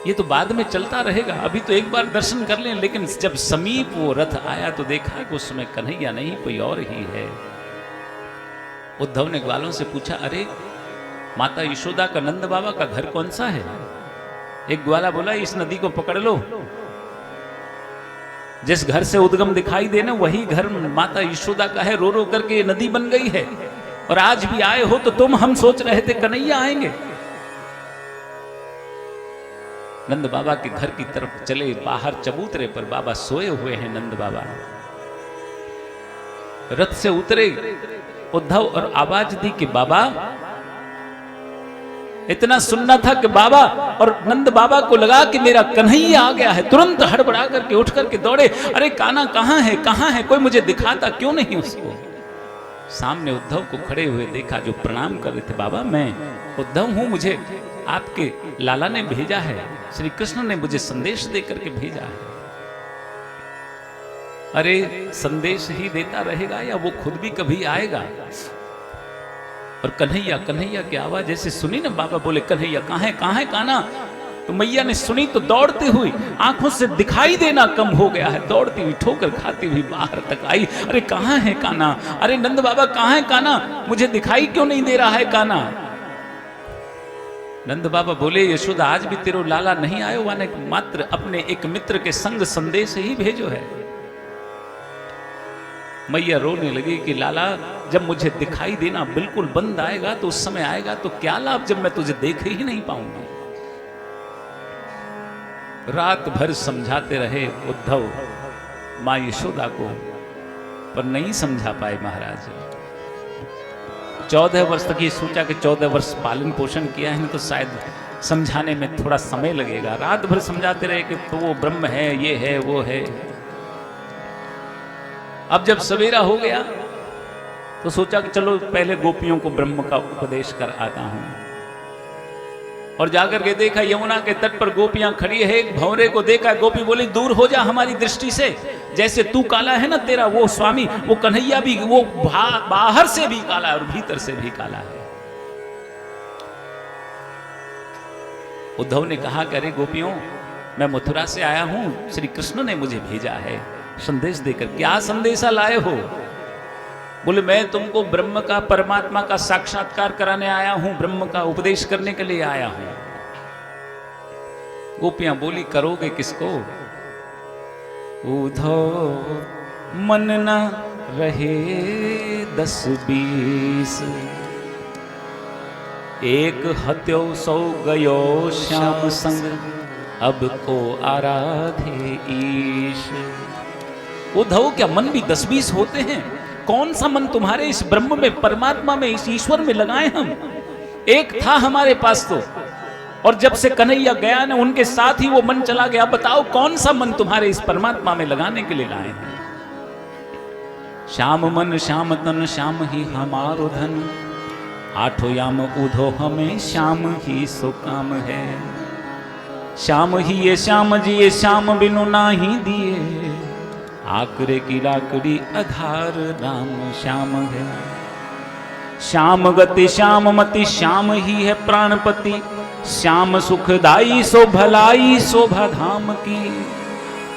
ये तो बाद में चलता रहेगा, अभी तो एक बार दर्शन कर लें। लेकिन जब समीप वो रथ आया तो देखा कि उसमें कन्हैया नहीं कोई और ही है। उद्धव ने ग्वालों से पूछा अरे माता यशोदा का नंद बाबा का घर कौन सा है? एक ग्वाला बोला इस नदी को पकड़ लो, जिस घर से उद्गम दिखाई देना वही घर माता यशोदा का है। रो रो करके ये नदी बन गई है। और आज भी आए हो तो तुम, हम सोच रहे थे कन्हैया आएंगे। नंद बाबा के घर की तरफ चले, बाहर चबूतरे पर बाबा सोए हुए हैं। नंद बाबा रथ से उतरे उद्धव और आवाज दी कि बाबा। इतना सुनना था कि बाबा, और नंद बाबा को लगा कि मेरा कन्हैया आ गया है। तुरंत हड़बड़ा करके उठ करके दौड़े, अरे कान्हा कहाँ है, कहाँ है, कोई मुझे दिखाता क्यों नहीं उसको। सामने उद्धव को खड़े हुए देखा जो प्रणाम कर रहे थे। बाबा मैं उद्धव हूं, मुझे आपके लाला ने भेजा है, श्री कृष्ण ने मुझे संदेश दे करके भेजा है। अरे संदेश ही देता रहेगा या वो खुद भी कभी आएगा? और कन्हैया कन्हैया की आवाज ऐसे सुनी ना, बाबा बोले कन्हैया कहाँ है, कहाँ है कान्हा? तो मैया ने सुनी तो दौड़ती हुई, आंखों से दिखाई देना कम हो गया है, दौड़ती हुई ठोकर खाती हुई बाहर तक आई। अरे कहाँ है कान्हा? अरे नंद बाबा कहाँ है कान्हा? मुझे दिखाई क्यों नहीं दे रहा है कान्हा? नंद बाबा बोले यशोदा आज भी तेरो लाला नहीं आयो, वाने मात्र अपने एक मित्र के संग संदेश ही भेजो है। मैया रोने लगी कि लाला जब मुझे दिखाई देना बिल्कुल बंद आएगा तो उस समय आएगा तो क्या लाभ जब मैं तुझे देख ही नहीं पाऊंगी। रात भर समझाते रहे उद्धव मां यशोदा को, पर नहीं समझा पाए महाराज। 14 वर्ष तक ये सोचा कि 14 वर्ष पालन पोषण किया है ना तो शायद समझाने में थोड़ा समय लगेगा। रात भर समझाते रहे कि तो वो ब्रह्म है, ये है, वो है। अब जब सवेरा हो गया तो सोचा कि चलो पहले गोपियों को ब्रह्म का उपदेश कर आता हूं। और जाकर के देखा यमुना के तट पर गोपियां खड़ी है, एक भंवरे को देखा, गोपी बोली दूर हो जा हमारी दृष्टि से, जैसे तू काला है ना तेरा वो स्वामी, वो कन्हैया भी वो बाहर से भी काला है और भीतर से भी काला है। उद्धव ने कहा कि अरे गोपियों, मैं मथुरा से आया हूं, श्री कृष्ण ने मुझे भेजा है संदेश देकर। क्या संदेशा लाए हो? बोले मैं तुमको ब्रह्म का, परमात्मा का साक्षात्कार कराने आया हूं, ब्रह्म का उपदेश करने के लिए आया हूं। गोपियां बोली करोगे किसको? उद्धव मन न रहे 10-20, एक हत्यो 100 गयो श्याम संग, अब को आराधे ईश। उद्धव क्या मन भी 10-20 होते हैं? कौन सा मन तुम्हारे इस ब्रह्म में, परमात्मा में, इस ईश्वर में लगाए हम? एक था हमारे पास तो, और जब से कन्हैया गया ना उनके साथ ही वो मन चला गया। बताओ कौन सा मन तुम्हारे इस परमात्मा में लगाने के लिए लाए हैं? श्याम मन श्याम तन श्याम ही हमारो धन, आठों याम उधो हमें श्याम ही सो काम है। श्याम ही ये श्याम जी ये श्याम बिनु नाही दिए, आकरे की लाकड़ी आधार राम श्याम है। श्याम गति श्याम मति श्याम ही है प्राणपति, श्याम सुखदाई सो भलाई शोभा धाम की।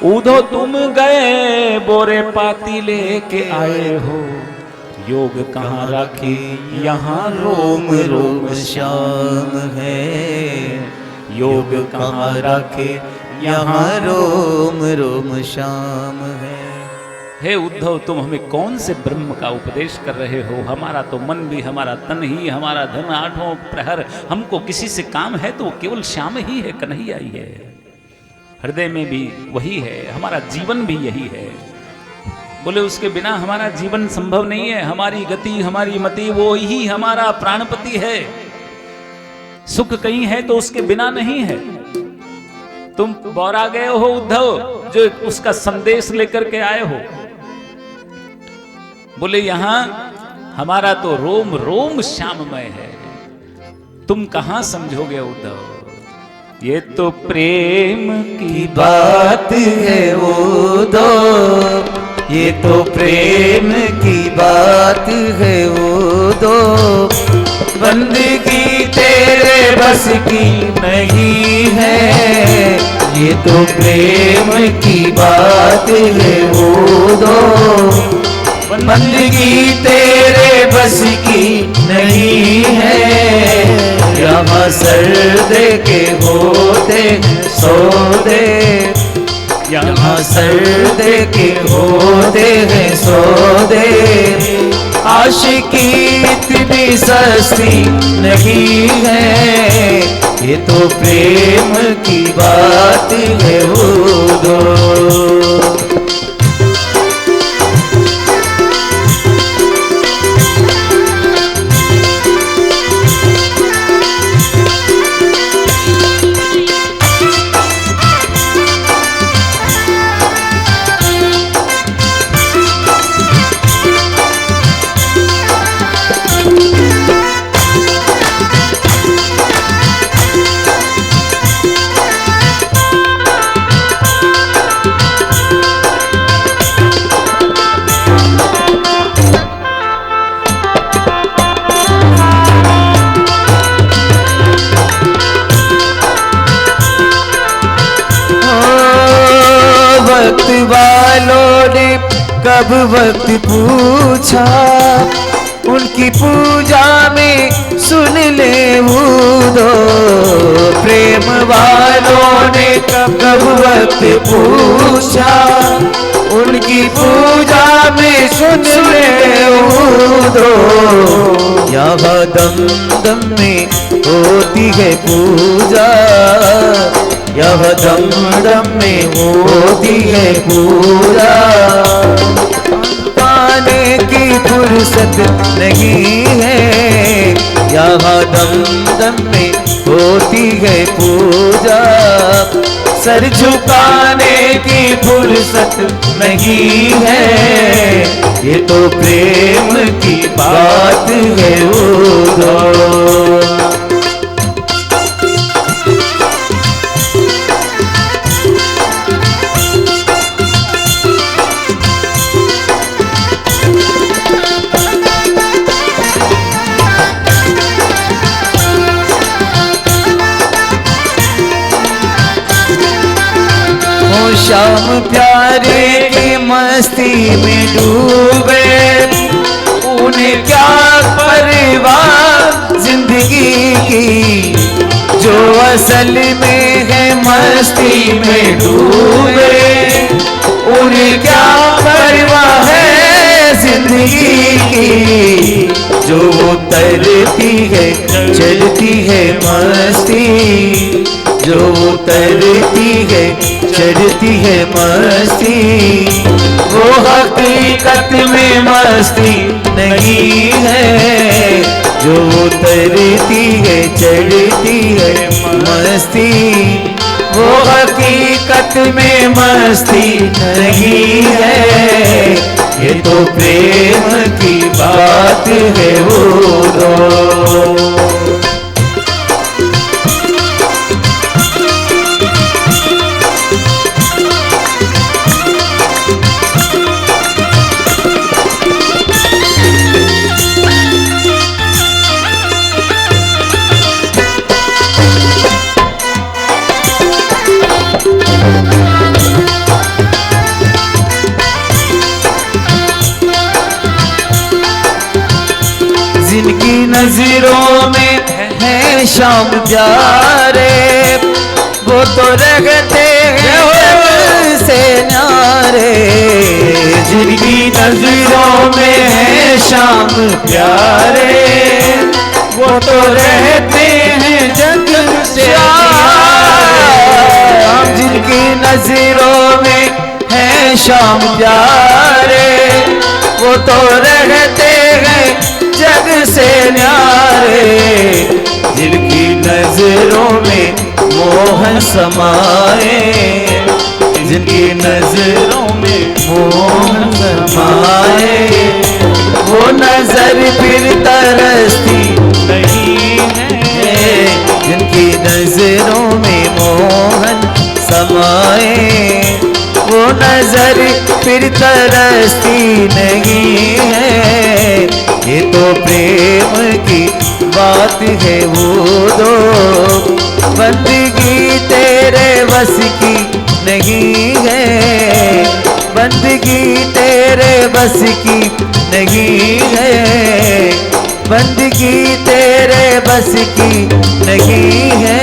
उधो तुम गए बोरे पाती लेके आए हो, योग कहाँ रखे यहाँ रोम रोम श्याम है। योग कहाँ रखे यहाँ रोम रोम श्याम है। हे उद्धव, तुम हमें कौन से ब्रह्म का उपदेश कर रहे हो? हमारा तो मन भी, हमारा तन ही, हमारा धन, आठों प्रहर हमको किसी से काम है तो केवल श्याम ही है, कन्हैया ही है। हृदय में भी वही है, हमारा जीवन भी यही है। बोले उसके बिना हमारा जीवन संभव नहीं है। हमारी गति, हमारी मति, वो ही हमारा प्राणपति है। सुख कहीं है तो उसके बिना नहीं है। तुम बौरा गए हो उद्धव, जो उसका संदेश लेकर के आए हो। बोले यहां हमारा तो रोम रोम श्याममय है, तुम कहां समझोगे उद्धव? ये तो प्रेम की बात है उद्धव, ये तो प्रेम की बात है उद्धव। बंदगी तेरे बस की नहीं है, ये तो प्रेम की बात है उद्धव। बंदगी तेरे बस की नहीं है, यहाँ सर्दे के होते सौदे, यहाँ सर्दे के होते हैं सौदे। आशिकी इतनी सस्ती नहीं है, ये तो प्रेम की बात है उद्धव। वालों ने कब वक्त पूछा, उनकी पूजा में सुन ले उद्धव। प्रेम वालों ने कब वक्त पूछा, उनकी पूजा में सुन ले उद्धव। यहाँ दम दम में होती है पूजा, यह दम दम में होती है पूजा। पाने की फुर्सत नहीं है, यहाँ दम दम में होती है पूजा। सर झुकाने की फुर्सत नहीं है, ये तो प्रेम की बात है उधो। श्याम प्यारे की मस्ती में डूबे, उन्हें क्या परवाह जिंदगी की, जो असल में है मस्ती में डूबे, उन्हें क्या परवाह है जिंदगी की, जो उतरती है चढ़ती है मस्ती, जो उतरती है चढ़ती है मस्ती, वो हकीकत में मस्ती नहीं है, जो उतरती है चढ़ती है मस्ती, वो हकीकत में मस्ती नहीं है, ये तो प्रेम की बात है वो दो। जिनकी नजरों में है श्याम प्यारे, वो तो रहते हैं से न्यारे, जिनकी नजरों में है श्याम प्यारे, वो तो रहते हैं जग से न्यारे, जिनकी नजरों में है श्याम प्यारे, वो तो रहते हैं जग से न्यारे, जिनकी नजरों में मोहन समाए, जिनकी नजरों में मोहन समाए, वो नजर फिर तरसती नहीं है, जिनकी नजरों में मोहन समाए, वो नजर फिर तरसती नहीं है, ये तो प्रेम की बात है वो दो। बंदगी तेरे बस की नहीं है, बंदगी तेरे बस की नहीं है, बंदगी तेरे बस की नहीं है।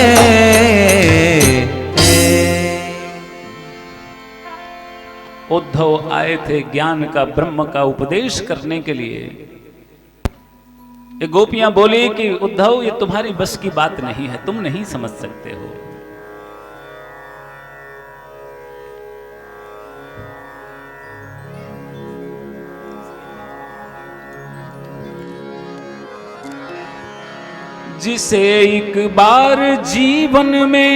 उद्धव आए थे ज्ञान का, ब्रह्म का उपदेश करने के लिए। ये गोपियां बोली कि उद्धव ये तुम्हारी बस की बात नहीं है, तुम नहीं समझ सकते हो। जिसे एक बार जीवन में,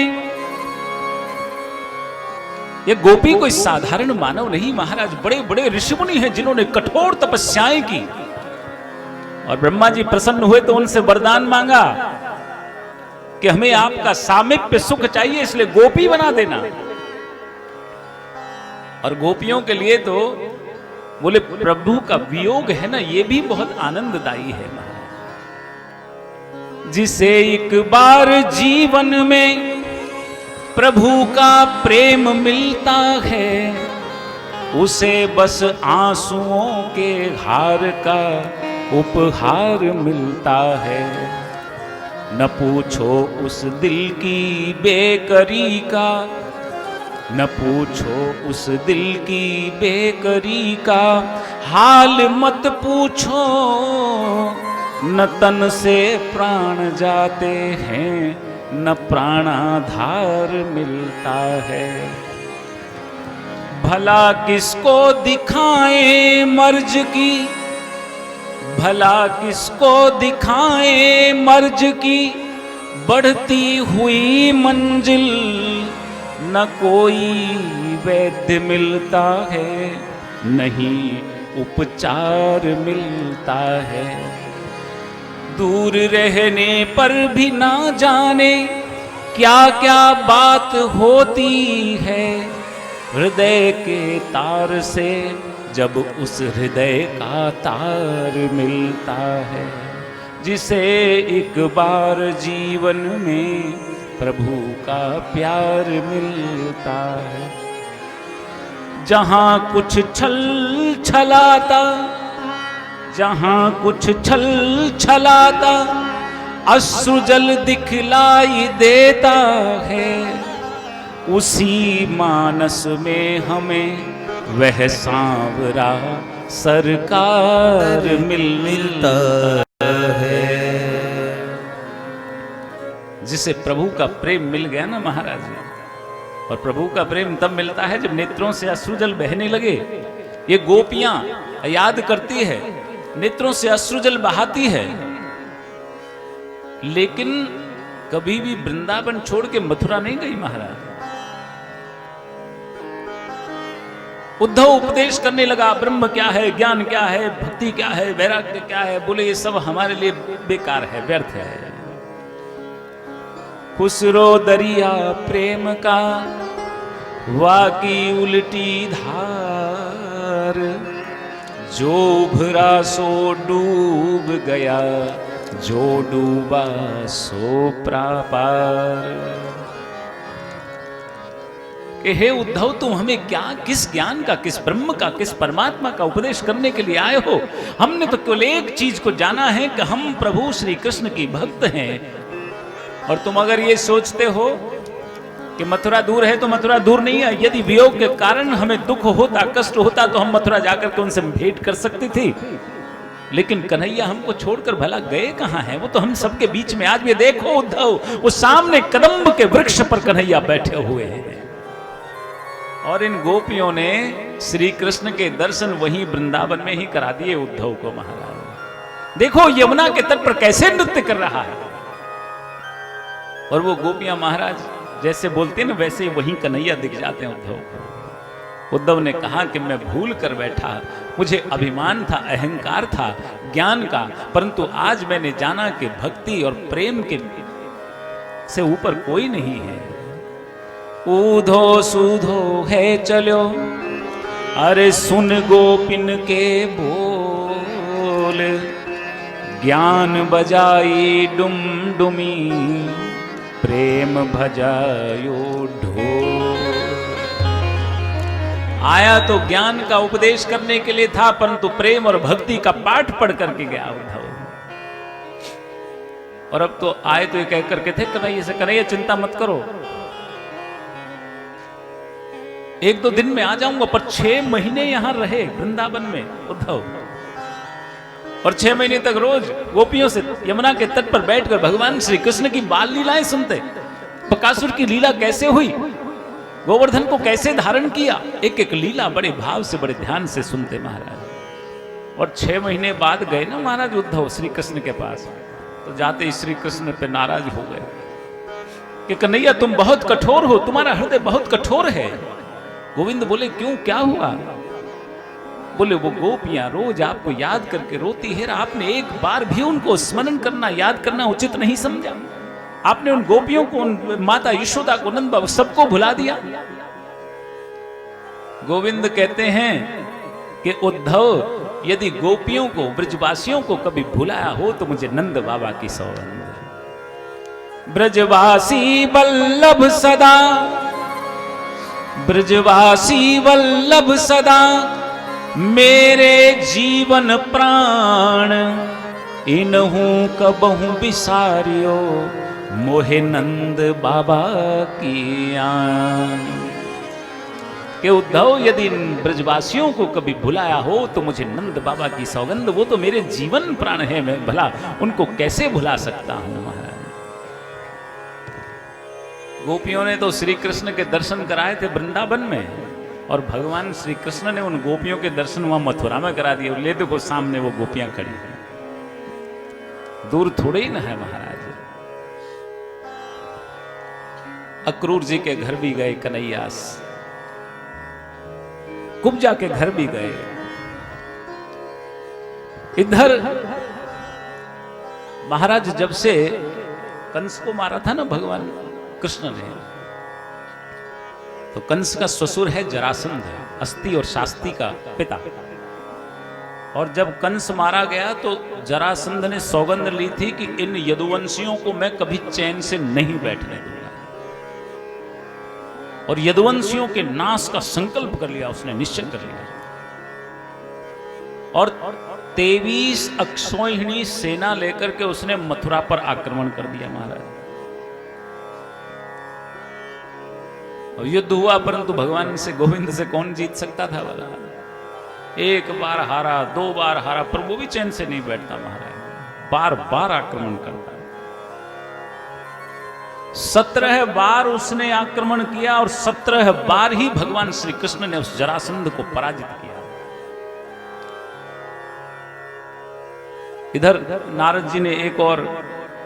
ये गोपी कोई साधारण मानव नहीं महाराज, बड़े बड़े ऋषि मुनि हैं जिन्होंने कठोर तपस्याएं की। और ब्रह्मा जी प्रसन्न हुए तो उनसे वरदान मांगा कि हमें आपका सामीप्य सुख चाहिए, इसलिए गोपी बना देना। और गोपियों के लिए तो बोले प्रभु का वियोग है ना, ये भी बहुत आनंददायी है महाराज। जिसे एक बार जीवन में प्रभु का प्रेम मिलता है, उसे बस आंसुओं के हार का उपहार मिलता है। न पूछो उस दिल की बेकरी का, न पूछो उस दिल की बेकरी का, हाल मत पूछो, न तन से प्राण जाते हैं, न प्राणाधार मिलता है। भला किसको दिखाएं मर्ज की, भला किसको दिखाएं मर्ज की बढ़ती हुई मंजिल, न कोई वैद्य मिलता है, नहीं उपचार मिलता है। दूर रहने पर भी ना जाने क्या क्या बात होती है। हृदय के तार से जब उस हृदय का तार मिलता है, जिसे एक बार जीवन में प्रभु का प्यार मिलता है। जहां कुछ छल छलाता, जहां कुछ छल छलाता अश्रु जल दिखलाई देता है, उसी मानस में हमें वह सांवरा सरकार मिलता है। जिसे प्रभु का प्रेम मिल गया ना महाराज जी, और प्रभु का प्रेम तब मिलता है जब नेत्रों से अश्रुजल बहने लगे। ये गोपियां याद करती है, नेत्रों से अश्रुजल बहाती है, लेकिन कभी भी वृंदावन छोड़ के मथुरा नहीं गई महाराज। उद्धव उपदेश करने लगा, ब्रह्म क्या है, ज्ञान क्या है, भक्ति क्या है, वैराग्य क्या है। बोले ये सब हमारे लिए बेकार है, व्यर्थ है। खुसरो दरिया प्रेम का वाकी उल्टी धार, जो उभरा सो डूब गया, जो डूबा सो प्रापार। कि हे उद्धव, तुम हमें क्या, किस ज्ञान का, किस ब्रह्म का, किस परमात्मा का उपदेश करने के लिए आए हो? हमने तो केवल एक चीज को जाना है कि हम प्रभु श्री कृष्ण की भक्त हैं। और तुम अगर ये सोचते हो कि मथुरा दूर है, तो मथुरा दूर नहीं है। यदि वियोग के कारण हमें दुख होता, कष्ट होता, तो हम मथुरा जाकर के उनसे भेंट कर सकती थी। लेकिन कन्हैया हमको छोड़कर भला गए कहां हैं? वो तो हम सबके बीच में। आज भी देखो उद्धव, वो सामने कदम्ब के वृक्ष पर कन्हैया बैठे हुए हैं। और इन गोपियों ने श्री कृष्ण के दर्शन वहीं वृंदावन में ही करा दिए उद्धव को महाराज। देखो यमुना के तट पर कैसे नृत्य कर रहा है। और वो गोपियां महाराज जैसे बोलते हैं ना, वैसे वहीं कन्हैया दिख जाते हैं उद्धव को। उद्धव ने कहा कि मैं भूल कर बैठा, मुझे अभिमान था, अहंकार था ज्ञान का, परंतु आज मैंने जाना कि भक्ति और प्रेम के से ऊपर कोई नहीं है। ऊधो सूधो है चलो, अरे सुन गोपिन के बोल, ज्ञान बजाई डुम डुमी, प्रेम भजायो ढोल। आया तो ज्ञान का उपदेश करने के लिए था, परंतु प्रेम और भक्ति का पाठ पढ़ करके गया उद्धव। और अब तो आए तो ये कह करके थे कन्हैया से, कन्हैया चिंता मत करो, 1-2 दिन में आ जाऊंगा, पर 6 महीने यहां रहे वृंदावन में उद्धव। और 6 महीने तक रोज गोपियों से यमुना के तट पर बैठकर भगवान श्री कृष्ण की बाल लीलाएं सुनते। बकासुर की लीला कैसे हुई, गोवर्धन को कैसे धारण किया, एक एक लीला बड़े भाव से, बड़े ध्यान से सुनते महाराज। और 6 महीने बाद गए ना महाराज उद्धव श्री कृष्ण के पास, तो जाते ही श्री कृष्ण पे नाराज हो गए कि कन्हैया तुम बहुत कठोर हो, तुम्हारा हृदय बहुत कठोर है। गोविंद बोले क्यों, क्या हुआ? बोले वो गोपियां रोज आपको याद करके रोती है, आपने एक बार भी उनको स्मरण करना, याद करना उचित नहीं समझा। आपने उन गोपियों को, उन माता यशोदा को, नंद बाबा सबको भुला दिया। गोविंद कहते हैं कि उद्धव, यदि गोपियों को, ब्रजवासियों को कभी भुलाया हो तो मुझे नंद बाबा की सौगंध। ब्रजवासी वल्लभ सदा, ब्रजवासी वल्लभ सदा, मेरे जीवन प्राण, इनहू कबहू बिसारियो, मोहे नंद बाबा की आन। कि उद्धव, यदि इन ब्रजवासियों को कभी भुलाया हो तो मुझे नंद बाबा की सौगंध, वो तो मेरे जीवन प्राण है, मैं भला उनको कैसे भुला सकता हूं महाराज। गोपियों ने तो श्री कृष्ण के दर्शन कराए थे वृंदावन में, और भगवान श्री कृष्ण ने उन गोपियों के दर्शन वहां मथुरा में करा दिए। ले देखो सामने वो गोपियां खड़ी हैं, दूर थोड़े ही ना है महाराज। अक्रूर जी के घर भी गए कन्हैयास, कुब्जा के घर भी गए। इधर महाराज जब से कंस को मारा था ना भगवान कृष्ण ने, तो कंस का ससुर है जरासंध, अस्ति और शास्ति का पिता। और जब कंस मारा गया तो जरासंध ने सौगंध ली थी कि इन यदुवंशियों को मैं कभी चैन से नहीं बैठने दूंगा, और यदुवंशियों के नाश का संकल्प कर लिया, उसने निश्चय कर लिया। और 23 अक्षौहिणी सेना लेकर के उसने मथुरा पर आक्रमण कर दिया महाराज। और युद्ध हुआ, परंतु भगवान से, गोविंद से कौन जीत सकता था वाला। एक बार हारा, 2 बार हारा, पर वो भी चैन से नहीं बैठता महाराज, बार बार आक्रमण करता। 17 बार उसने आक्रमण किया और 17 बार ही भगवान श्री कृष्ण ने उस जरासंध को पराजित किया। इधर नारद जी ने एक और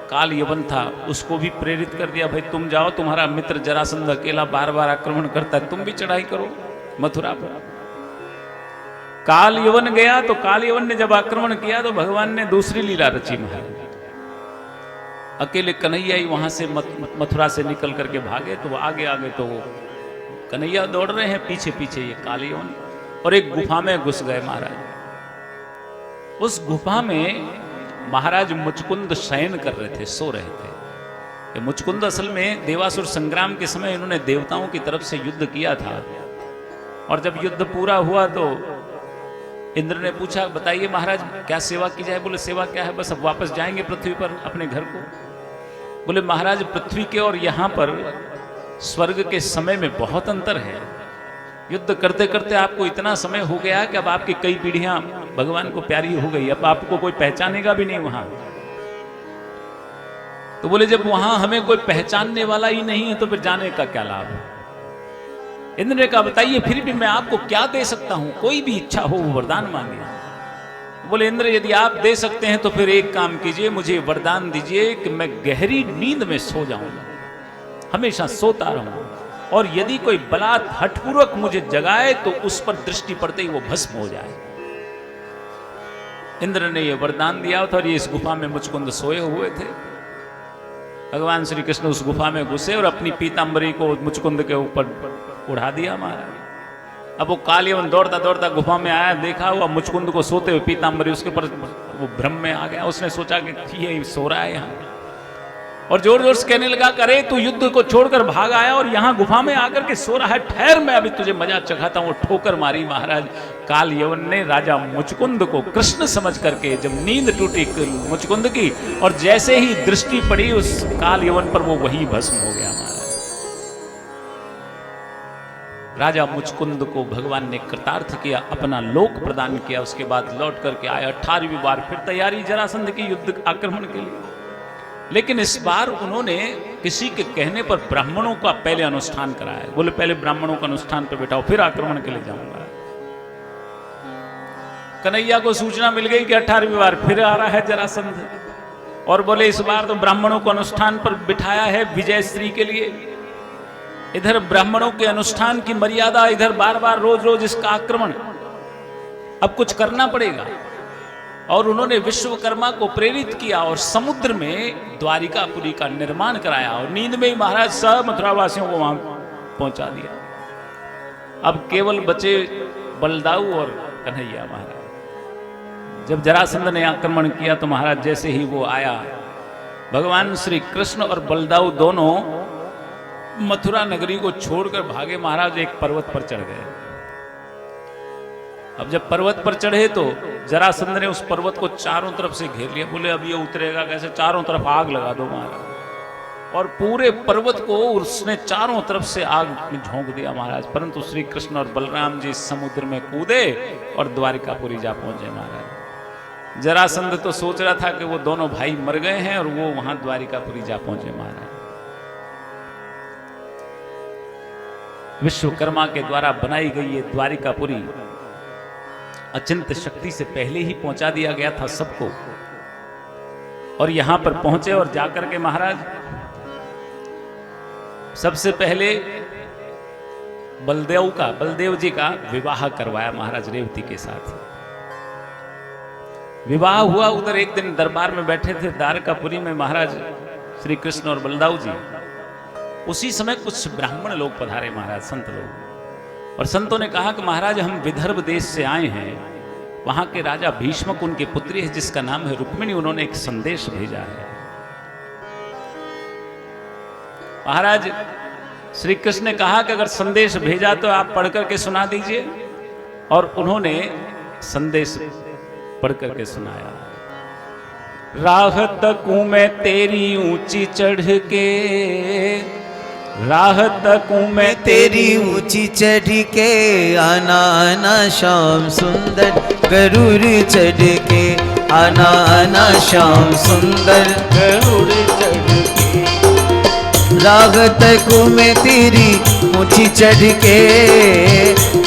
काल यवन था, उसको भी प्रेरित कर दिया, भाई तुम जाओ, तुम्हारा मित्र जरासंध अकेला बार बार आक्रमण करता है, तुम भी चढ़ाई करो मथुरा पर। काल यवन गया, तो काल यवन ने जब आक्रमण किया तो भगवान ने दूसरी लीला रची महाराज। अकेले कन्हैया ही वहां से मथुरा से निकल करके भागे, तो आगे आगे तो कन्हैया दौड़ रहे हैं, पीछे पीछे ये काल यवन, और एक गुफा में घुस गए महाराज। उस गुफा में महाराज मुचकुंद शयन कर रहे थे, सो रहे थे। ये मुचकुंद असल में देवासुर संग्राम के समय इन्होंने देवताओं की तरफ से युद्ध किया था, और जब युद्ध पूरा हुआ तो इंद्र ने पूछा, बताइए महाराज क्या सेवा की जाए। बोले सेवा क्या है, बस अब वापस जाएंगे पृथ्वी पर अपने घर को। बोले महाराज पृथ्वी के और यहाँ पर स्वर्ग के समय में बहुत अंतर है। युद्ध करते करते आपको इतना समय हो गया कि अब आपकी कई पीढ़ियां भगवान को प्यारी हो गई, अब आपको कोई पहचानेगा भी नहीं वहां। तो बोले जब वहां हमें कोई पहचानने वाला ही नहीं है तो फिर जाने का क्या लाभ। इंद्र ने कहा बताइए फिर भी मैं आपको क्या दे सकता हूं, कोई भी इच्छा हो वो वरदान मांगे। बोले इंद्र यदि आप दे सकते हैं तो फिर एक काम कीजिए, मुझे वरदान दीजिए कि मैं गहरी नींद में सो जाऊं, हमेशा सोता रहूं, और यदि कोई बलात् हठपूर्वक मुझे जगाए तो उस पर दृष्टि पड़ते ही वो भस्म हो जाए। इंद्र ने यह वरदान दिया था, और ये इस गुफा में मुचकुंद सोए हुए थे। भगवान श्री कृष्ण उस गुफा में घुसे और अपनी पीतांबरी को मुचकुंद के ऊपर उड़ा दिया महाराज। अब वो काल यवन दौड़ता दौड़ता गुफा में आया, देखा हुआ मुचकुंद को सोते हुए, पीतांबरी उसके ऊपर, वो भ्रम में आ गया। उसने सोचा कि ये सो रहा है यहाँ, और जोर जोर से कहने लगा करे तू युद्ध को छोड़कर भाग आया और यहाँ गुफा में आकर के सो रहा है, ठहर मैं अभी तुझे मजा चखाता हूँ। ठोकर मारी महाराज काल यवन ने राजा मुचकुंद को कृष्ण समझ करके। जब नींद टूटी मुचकुंद की और जैसे ही दृष्टि पड़ी उस काल यवन पर, वो वही भस्म हो गया महाराज। राजा मुचकुंद को भगवान ने कृतार्थ किया, अपना लोक प्रदान किया। उसके बाद लौट करके आया, 18वीं बार फिर तैयारी जरासंध की युद्ध आक्रमण के लिए। लेकिन इस बार उन्होंने किसी के कहने पर ब्राह्मणों का पहले अनुष्ठान कराया। बोले पहले ब्राह्मणों का अनुष्ठान पे बैठाओ, फिर आक्रमण के लिए जाऊंगा। कन्हैया को सूचना मिल गई कि 18वीं बार फिर आ रहा है जरासंध, और बोले इस बार तो ब्राह्मणों को अनुष्ठान पर बिठाया है विजय श्री के लिए। इधर ब्राह्मणों के अनुष्ठान की मर्यादा, इधर बार बार रोज रोज इसका आक्रमण। अब कुछ करना पड़ेगा, और उन्होंने विश्वकर्मा को प्रेरित किया और समुद्र में द्वारिकापुरी का निर्माण कराया, और नींद में ही महाराज सब मथुरावासियों को वहां पहुंचा दिया। अब केवल बचे बलदाऊ और कन्हैया महाराज। जब जरासंध ने आक्रमण किया तो महाराज जैसे ही वो आया, भगवान श्री कृष्ण और बलदाऊ दोनों मथुरा नगरी को छोड़कर भागे महाराज, एक पर्वत पर चढ़ गए। अब जब पर्वत पर चढ़े तो जरासंध ने उस पर्वत को चारों तरफ से घेर लिया। बोले अब ये उतरेगा कैसे, चारों तरफ आग लगा दो महाराज। और पूरे पर्वत को उसने चारों तरफ से आग में झोंक दिया महाराज। परंतु श्री कृष्ण और बलराम जी समुद्र में कूदे और द्वारिकापुरी जा पहुंचे महाराज। जरासंध तो सोच रहा था कि वो दोनों भाई मर गए हैं, और वो वहां द्वारिकापुरी जा पहुंचे महाराज। विश्वकर्मा के द्वारा बनाई गई ये द्वारिकापुरी अचिंत शक्ति से पहले ही पहुंचा दिया गया था सबको। और यहां पर पहुंचे और जाकर के महाराज सबसे पहले बलदेव जी का विवाह करवाया महाराज रेवती के साथ। विवाह हुआ, उधर एक दिन दरबार में बैठे थे द्वारकापुरी में महाराज श्री कृष्ण और बलदाऊ जी। उसी समय कुछ ब्राह्मण लोग पधारे महाराज, संत लोग, और संतों ने कहा कि महाराज हम विदर्भ देश से आए हैं, वहां के राजा भीष्मक उनकी पुत्री है जिसका नाम है रुक्मिणी, उन्होंने एक संदेश भेजा है। महाराज श्री कृष्ण ने कहा कि अगर संदेश भेजा तो आप पढ़ करके सुना दीजिए, और उन्होंने संदेश पढ़ करके सुनाया। राह तकूं मैं तेरी ऊंची चढ़ के, राह तकूं मैं तेरी ऊंची चढ़ के, आना आना श्याम सुंदर गरुड़ चढ़ के, आना आना श्याम सुंदर गरुड़ चढ़ के। राग तकूं मैं तेरी ऊंची चढ़ के,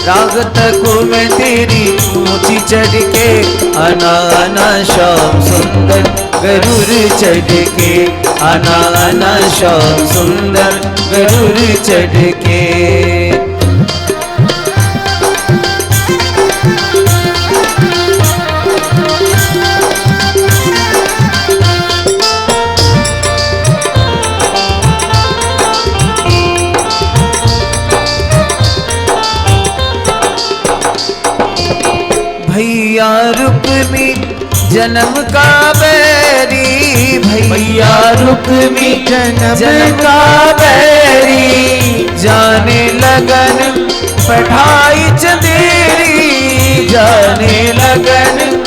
राग तकूं मैं तेरी ऊंची चढ़ के, आना आना श्याम सुंदर गरुड़ चढ़ के, आना आना श्याम सुंदर गरुड़ चढ़ के। भैया रुक्मी जन्म का बैरी, भैया रुक्मी जन्म का बैरी, जाने लगन पढ़ाई चंदेरी, जाने लगन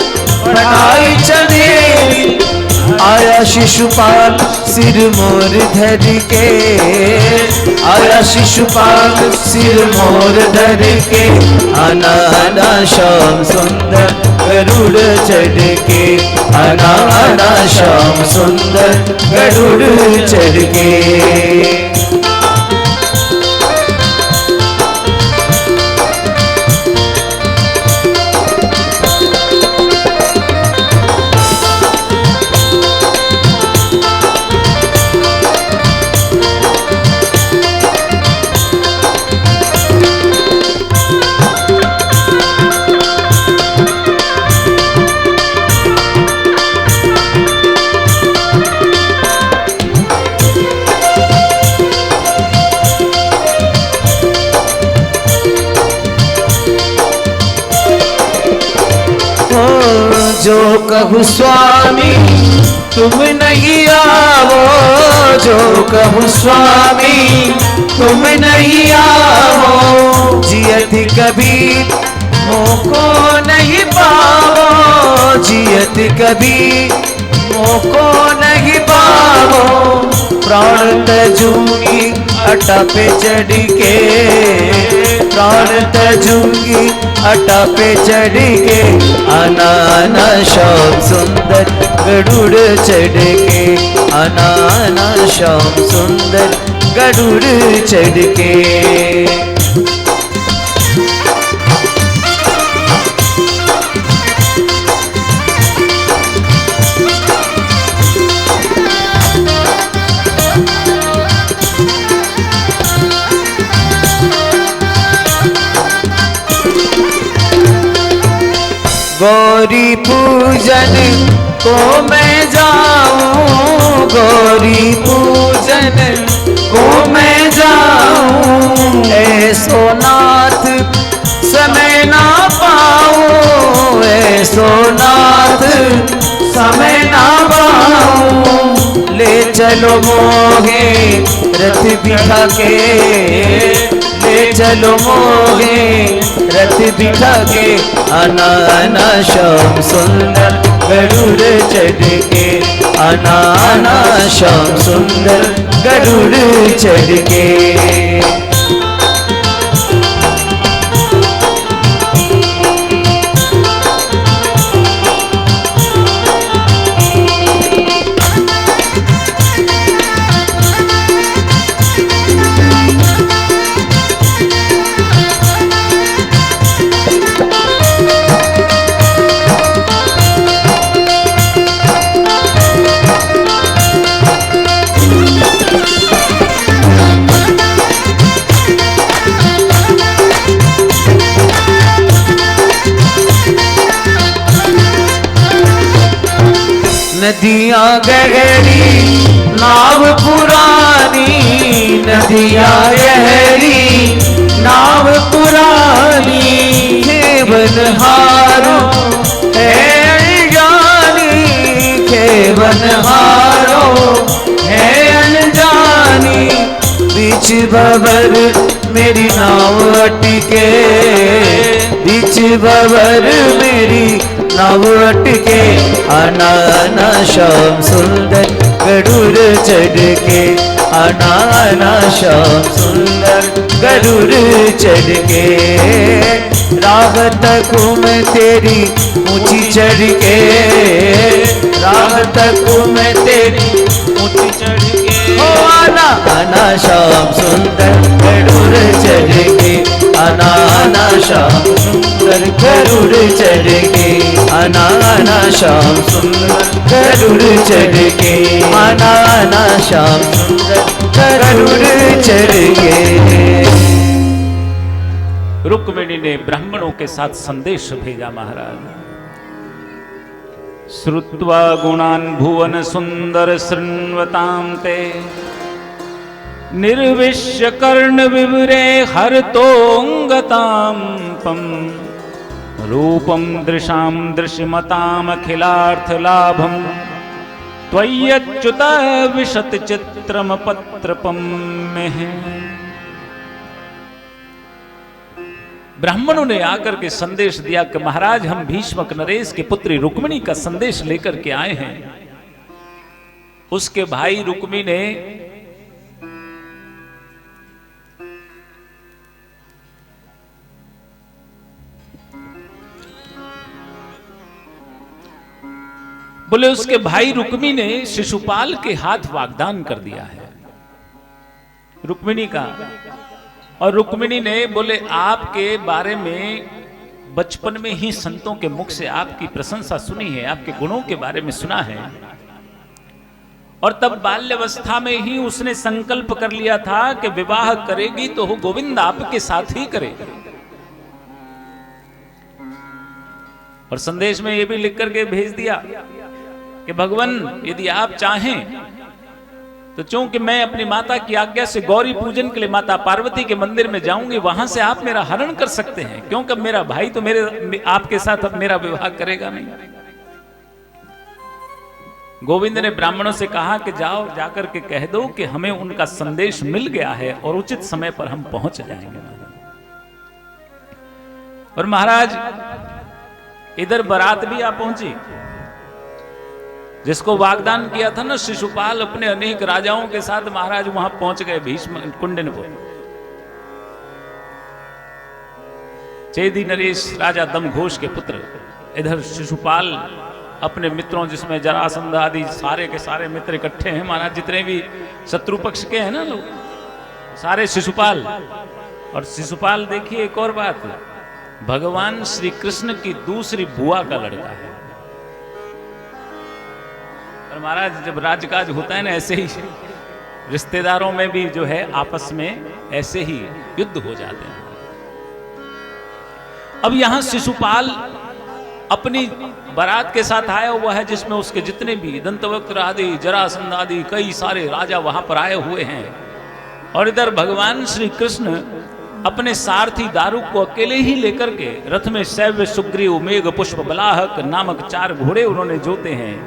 पढ़ाई चंदेरी, आया शिशुपाल सिर मोर धर के, आया शिशुपाल सिर मोर धर के, आना आना श्याम सुंदर गरुड़ चढ़ के, आना आना श्याम सुंदर गरुड़ चढ़ के। जो कहूँ स्वामी तुम नहीं आओ, जो कहूँ स्वामी तुम नहीं आओ, जियत कभी मोको नहीं पाओ, जियत कभी मोको नहीं पाओ, प्राण तजूंगी अटा पे चढ़ के, प्राण तजूंगी अटा पे चढ़ के, आना आना श्याम सुंदर गरुड़ चढ़ के, आना आना श्याम सुंदर गरुड़ चढ़ के। गौरी पूजन को मैं जाऊं, गौरी पूजन को मैं जाऊं, ऐसो नाथ समय ना पाऊं, ऐसो नाथ समय ना पाऊं, ले चलो मोहे रथ बिठा के, ले चलो मोहे रथ बिठा के, आना आना श्याम सुंदर गरुड़ चढ़ के, आना आना श्याम सुंदर गरुड़ चढ़ के। नदियाँ गहरी नाव पुरानी, नदियाँ गहरी नाव पुरानी, हे बनहारों है अनजानी, हे बनहारों है अनजानी, बीच भंवर मेरी नाव अटके, बीच भंवर मेरी नाव अटके, आना आना श्याम सुंदर गरुड़ चढ़ के, आना आना श्याम सुंदर गरुड़ चढ़ के, राह तकूं मैं तेरी ऊंची चढ़ के, राह तकूं मैं तेरी ऊंची चढ़ के, ओ आना आना श्याम सुंदर गरुड़ चढ़ के, आना आना श्याम सुंदर गरुड़ चढ़ के, आना आना श्याम सुंदर गरुड़ चढ़ के, आना आना श्याम सुंदर गरुड़ चढ़ के। रुक्मिणी ने ब्राह्मणों के साथ संदेश भेजा महाराज। श्रुत्वा गुणान् भुवन सुंदर शृण्वतां ते, निर्विश्य कर्ण विवरे हरतोंगतां पम, रूपम दृशां दृश्यमताम् अखिलार्थ लाभम, त्वय्यच्युत विशत चित्रम पत्रपम में। ब्राह्मणों ने आकर के संदेश दिया कि महाराज हम भीष्मक नरेश के पुत्री रुक्मिणी का संदेश लेकर के आए हैं। उसके भाई रुक्मी ने बोले उसके भाई रुक्मी ने शिशुपाल के हाथ वाग्दान कर दिया है रुक्मिणी का। और रुक्मिणी ने बोले आपके बारे में बचपन में ही संतों के मुख से आपकी प्रशंसा सुनी है, आपके गुणों के बारे में सुना है, और तब बाल्यावस्था में ही उसने संकल्प कर लिया था कि विवाह करेगी तो वो गोविंद आपके साथ ही करेगा। और संदेश में ये भी लिख करके भेज दिया कि भगवान यदि आप चाहें तो चूंकि मैं अपनी माता की आज्ञा से गौरी पूजन के लिए माता पार्वती के मंदिर में जाऊंगी, वहां से आप मेरा हरण कर सकते हैं, क्योंकि मेरा भाई तो मेरे आपके साथ अब मेरा विवाह करेगा नहीं। गोविंद ने ब्राह्मणों से कहा कि जाओ जाकर के कह दो कि हमें उनका संदेश मिल गया है और उचित समय पर हम पहुंच जाएंगे। और महाराज इधर बारात भी आ पहुंची, जिसको वाग्दान किया था ना शिशुपाल अपने अनेक राजाओं के साथ महाराज वहां पहुंच गए भीष्म कुंडिनपुर। चेदी नरेश राजा दमघोष के पुत्र, इधर शिशुपाल अपने मित्रों जिसमें जरासंध आदि सारे के सारे मित्र इकट्ठे हैं महाराज, जितने भी शत्रु पक्ष के हैं ना लोग सारे शिशुपाल। और शिशुपाल देखिए एक और बात, भगवान श्री कृष्ण की दूसरी बुआ का लड़का है। और महाराज जब राजकाज होता है ना ऐसे ही रिश्तेदारों में भी जो है आपस में ऐसे ही युद्ध हो जाते हैं। अब यहां शिशुपाल अपनी बारात के साथ आया हुआ है, जिसमें उसके जितने भी दंतवक्र आदि जरासंध आदि कई सारे राजा वहां पर आए हुए हैं। और इधर भगवान श्री कृष्ण अपने सारथी दारुक को अकेले ही लेकर के रथ में शैव्य सुग्रीव मेघ पुष्प बलाहक नामक 4 घोड़े उन्होंने जोते हैं।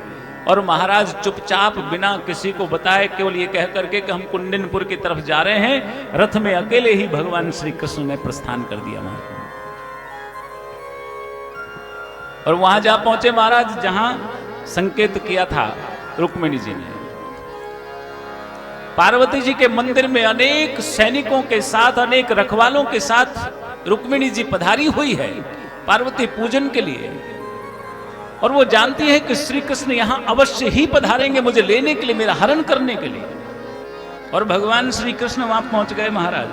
और महाराज चुपचाप बिना किसी को बताए केवल ये कह करके कि हम कुंडिनपुर की तरफ जा रहे हैं, रथ में अकेले ही भगवान श्री कृष्ण ने प्रस्थान कर दिया महाराज। और वहां जा पहुंचे महाराज जहां संकेत किया था रुक्मिणी जी ने। पार्वती जी के मंदिर में अनेक सैनिकों के साथ अनेक रखवालों के साथ रुक्मिणी जी पधारी हुई है पार्वती पूजन के लिए। और वो जानती है कि श्री कृष्ण यहां अवश्य ही पधारेंगे मुझे लेने के लिए, मेरा हरण करने के लिए। और भगवान श्री कृष्ण वहां पहुंच गए महाराज।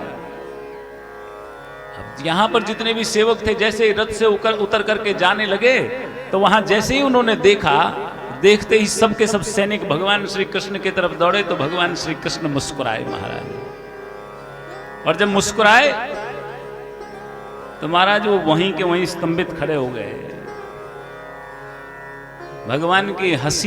अब यहां पर जितने भी सेवक थे जैसे रथ से उतर करके जाने लगे, तो वहां जैसे ही उन्होंने देखा, देखते ही सब के सब सैनिक भगवान श्री कृष्ण की तरफ दौड़े। तो भगवान श्री कृष्ण मुस्कुराए महाराज। और जब मुस्कुराए तो महाराज वो वहीं के वहीं स्तंभित खड़े हो गए। भगवान की हंसी